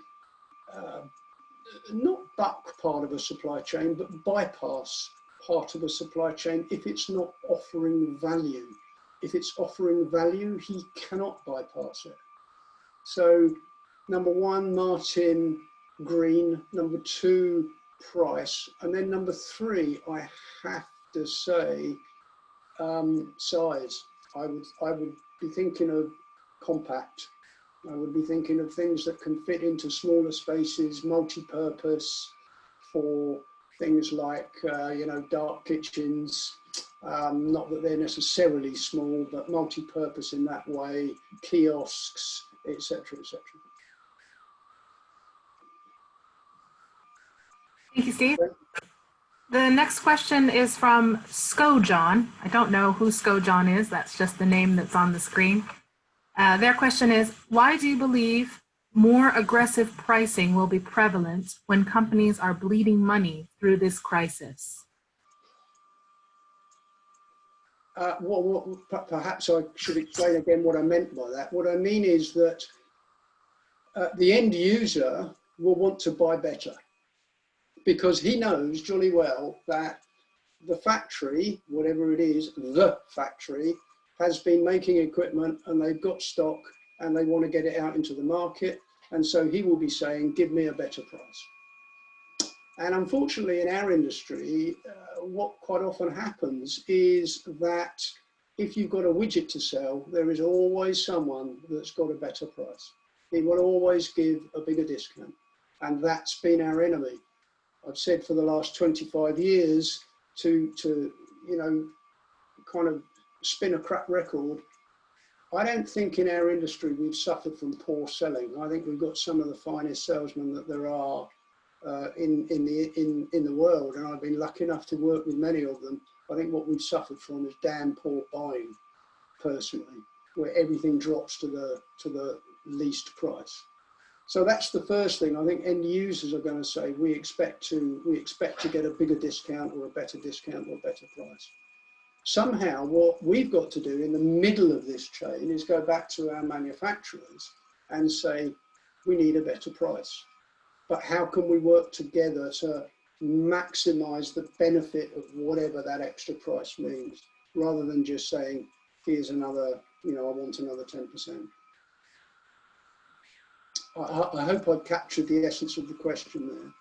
not buck part of a supply chain, but bypass part of a supply chain if it's not offering value. If it's offering value, he cannot bypass it. So number 1, Martin, green. Number 2, price. And then number 3, I have to say, size. I would be thinking of compact. I would be thinking of things that can fit into smaller spaces, multi-purpose for things like, you know, dark kitchens. Not that they're necessarily small, but multi-purpose in that way, kiosks, etc., etc. Thank you, Steve. The next question is from Scojohn. I don't know who Scojohn is. That's just the name that's on the screen. Their question is, why do you believe more aggressive pricing will be prevalent when companies are bleeding money through this crisis? Perhaps I should explain again what I meant by that. What I mean is that the end user will want to buy better, because he knows jolly well that the factory, whatever it is, the factory, has been making equipment and they've got stock and they want to get it out into the market. And so he will be saying, give me a better price. And unfortunately in our industry, what quite often happens is that if you've got a widget to sell, there is always someone that's got a better price. He will always give a bigger discount. And that's been our enemy. I've said for the last 25 years to you know, kind of spin a crap record. I don't think in our industry we've suffered from poor selling. I think we've got some of the finest salesmen that there are in the world, and I've been lucky enough to work with many of them. I think what we've suffered from is damn poor buying, personally, where everything drops to the least price. So that's the first thing. I think end users are going to say, we expect to get a bigger discount or a better discount or a better price. Somehow what we've got to do in the middle of this chain is go back to our manufacturers and say, we need a better price. But how can we work together to maximize the benefit of whatever that extra price means, rather than just saying, here's another, I want another 10%. I hope I've captured the essence of the question there.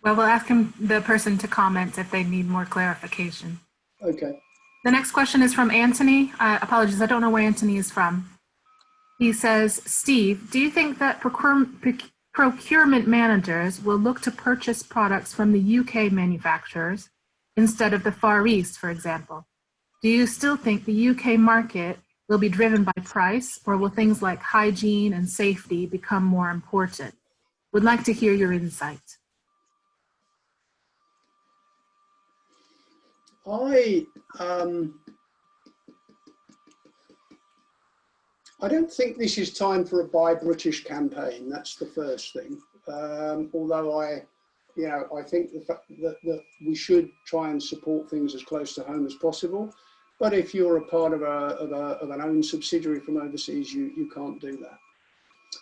Well, we'll ask the person to comment if they need more clarification. Okay. The next question is from Anthony. Apologies, I don't know where Anthony is from. He says, Steve, do you think that procurement managers will look to purchase products from the UK manufacturers instead of the Far East, for example? Do you still think the UK market will be driven by price, or will things like hygiene and safety become more important? Would like to hear your insight. I don't think this is time for a Buy British campaign. That's the first thing. Although I think the fact that we should try and support things as close to home as possible. But if you're a part of an own subsidiary from overseas, you can't do that.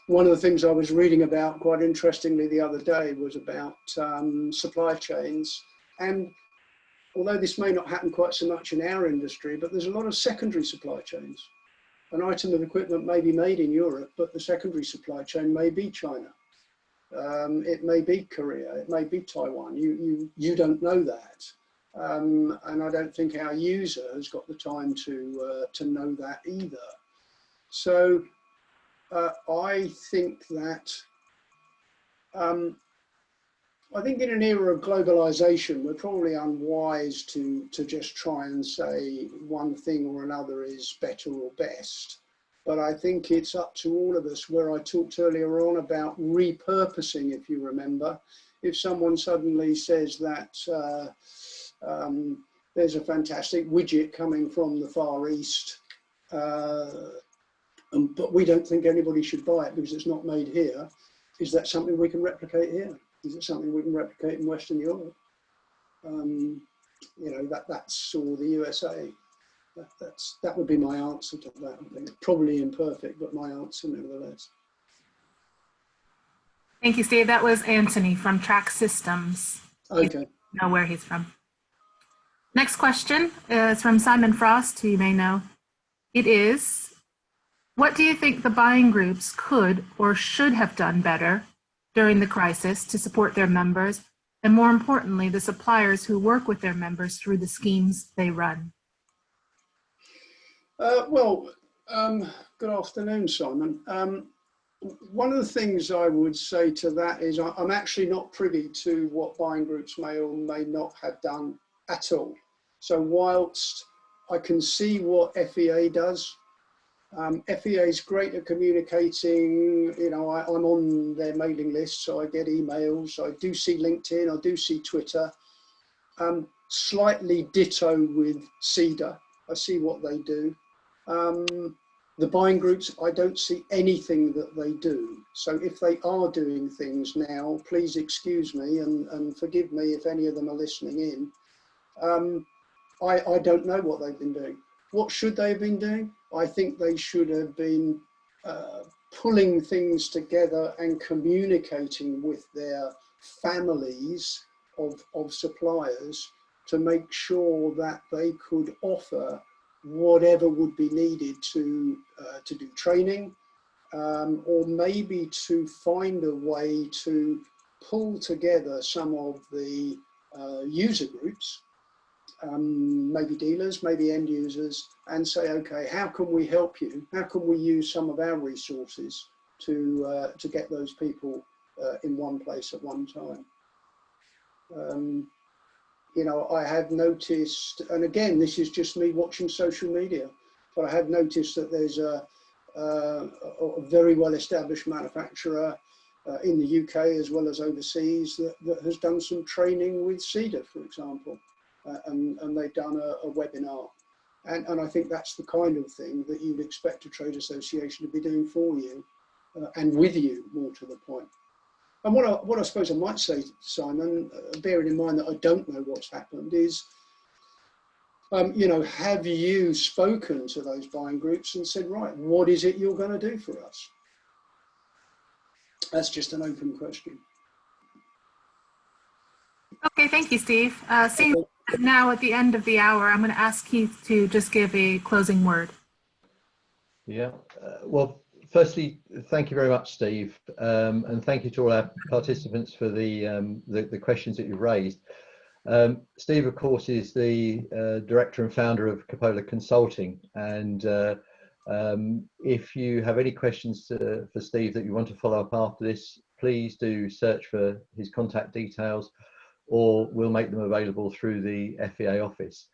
One of the things I was reading about quite interestingly the other day was about supply chains. And although this may not happen quite so much in our industry, but there's a lot of secondary supply chains. An item of equipment may be made in Europe, but the secondary supply chain may be China. It may be Korea, it may be Taiwan. You don't know that. And I don't think our user has got the time to know that either. So I think that, I think in an era of globalization, we're probably unwise to just try and say one thing or another is better or best. But I think it's up to all of us, where I talked earlier on about repurposing, if you remember. If someone suddenly says that there's a fantastic widget coming from the Far East, but we don't think anybody should buy it because it's not made here, is that something we can replicate here? Is it something we can replicate in Western Europe? That's or the USA. That would be my answer to that. I think probably imperfect, but my answer nevertheless. Thank you, Steve. That was Anthony from Track Systems. Okay. You know where he's from. Next question is from Simon Frost, who you may know. It is, what do you think the buying groups could or should have done better during the crisis to support their members, and more importantly, the suppliers who work with their members through the schemes they run? Good afternoon, Simon. One of the things I would say to that is I'm actually not privy to what buying groups may or may not have done at all. So whilst I can see what FEA does, FEA is great at communicating. I'm on their mailing list, so I get emails. I do see LinkedIn, I do see Twitter. Slightly ditto with CEDA. I see what they do. The buying groups, I don't see anything that they do. So if they are doing things now, please excuse me and forgive me if any of them are listening in. I don't know what they've been doing. What should they have been doing? I think they should have been pulling things together and communicating with their families of suppliers to make sure that they could offer whatever would be needed to do training, or maybe to find a way to pull together some of the user groups, maybe dealers, maybe end users, and say, okay, how can we help you? How can we use some of our resources to get those people in one place at one time? I have noticed, and again, this is just me watching social media, but I have noticed that there's a very well-established manufacturer in the UK as well as overseas that has done some training with CEDA, for example, and they've done a webinar. And I think that's the kind of thing that you'd expect a trade association to be doing for you and with you, more to the point. And what I suppose I might say, Simon, bearing in mind that I don't know what's happened, is, you know, have you spoken to those buying groups and said, right, what is it you're going to do for us? That's just an open question. Okay, thank you, Steve. Seeing now at the end of the hour, I'm going to ask Keith to just give a closing word. Yeah, well, firstly, thank you very much, Steve, and thank you to all our participants for the questions that you raised. Steve, of course, is the director and founder of Cupola Consulting, and if you have any questions for Steve that you want to follow up after this, please do search for his contact details, or we'll make them available through the FEA office,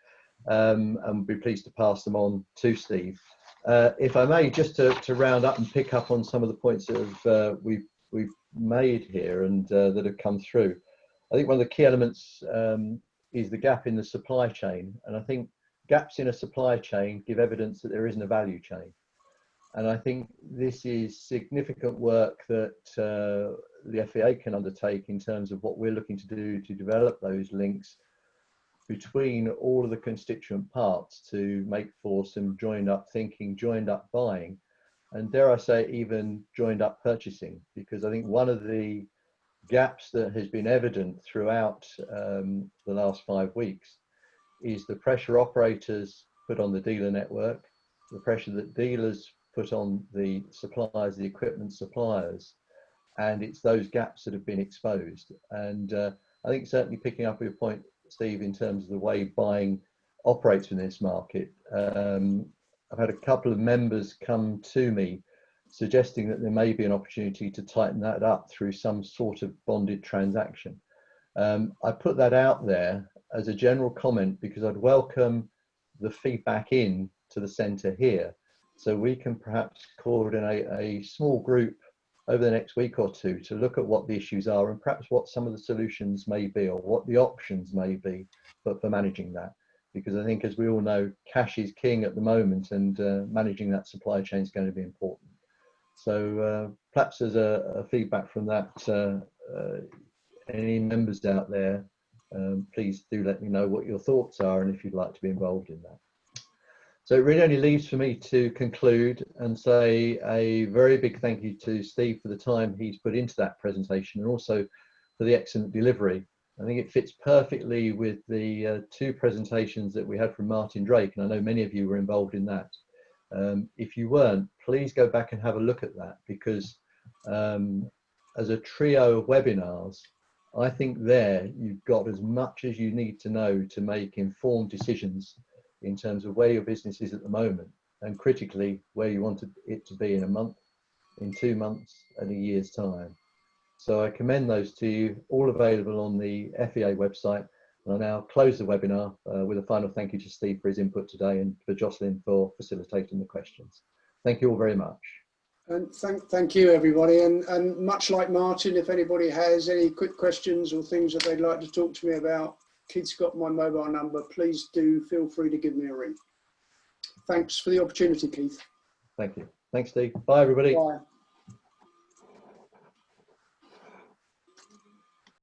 and we'll be pleased to pass them on to Steve. If I may, just to round up and pick up on some of the points that we've made here and that have come through. I think one of the key elements is the gap in the supply chain, and I think gaps in a supply chain give evidence that there isn't a value chain. And I think this is significant work that the FEA can undertake in terms of what we're looking to do to develop those links between all of the constituent parts to make for some joined up thinking, joined up buying, and dare I say even joined up purchasing, because I think one of the gaps that has been evident throughout the last 5 weeks is the pressure operators put on the dealer network, the pressure that dealers put on the suppliers, the equipment suppliers, and it's those gaps that have been exposed. And I think certainly picking up your point, Steve, in terms of the way buying operates in this market, I've had a couple of members come to me suggesting that there may be an opportunity to tighten that up through some sort of bonded transaction. I put that out there as a general comment because I'd welcome the feedback in to the centre here, so we can perhaps coordinate a small group over the next week or two to look at what the issues are and perhaps what some of the solutions may be or what the options may be for managing that. Because I think, as we all know, cash is king at the moment, and managing that supply chain is going to be important. So perhaps as a feedback from that, any members out there, please do let me know what your thoughts are and if you'd like to be involved in that. So it really only leaves for me to conclude and say a very big thank you to Steve for the time he's put into that presentation and also for the excellent delivery. I think it fits perfectly with the 2 presentations that we had from Martin Drake, and I know many of you were involved in that. If you weren't, please go back and have a look at that, because as a trio of webinars, I think there you've got as much as you need to know to make informed decisions in terms of where your business is at the moment, and critically where you want it to be in a month, in 2 months, and a year's time. So I commend those to you, all available on the FEA website. And I'll now close the webinar with a final thank you to Steve for his input today and for Jocelyn for facilitating the questions. Thank you all very much. And thank you, everybody. And much like Martin, if anybody has any quick questions or things that they'd like to talk to me about, Keith's got my mobile number. Please do feel free to give me a ring. Thanks for the opportunity, Keith. Thank you. Thanks, Steve. Bye, everybody. Bye.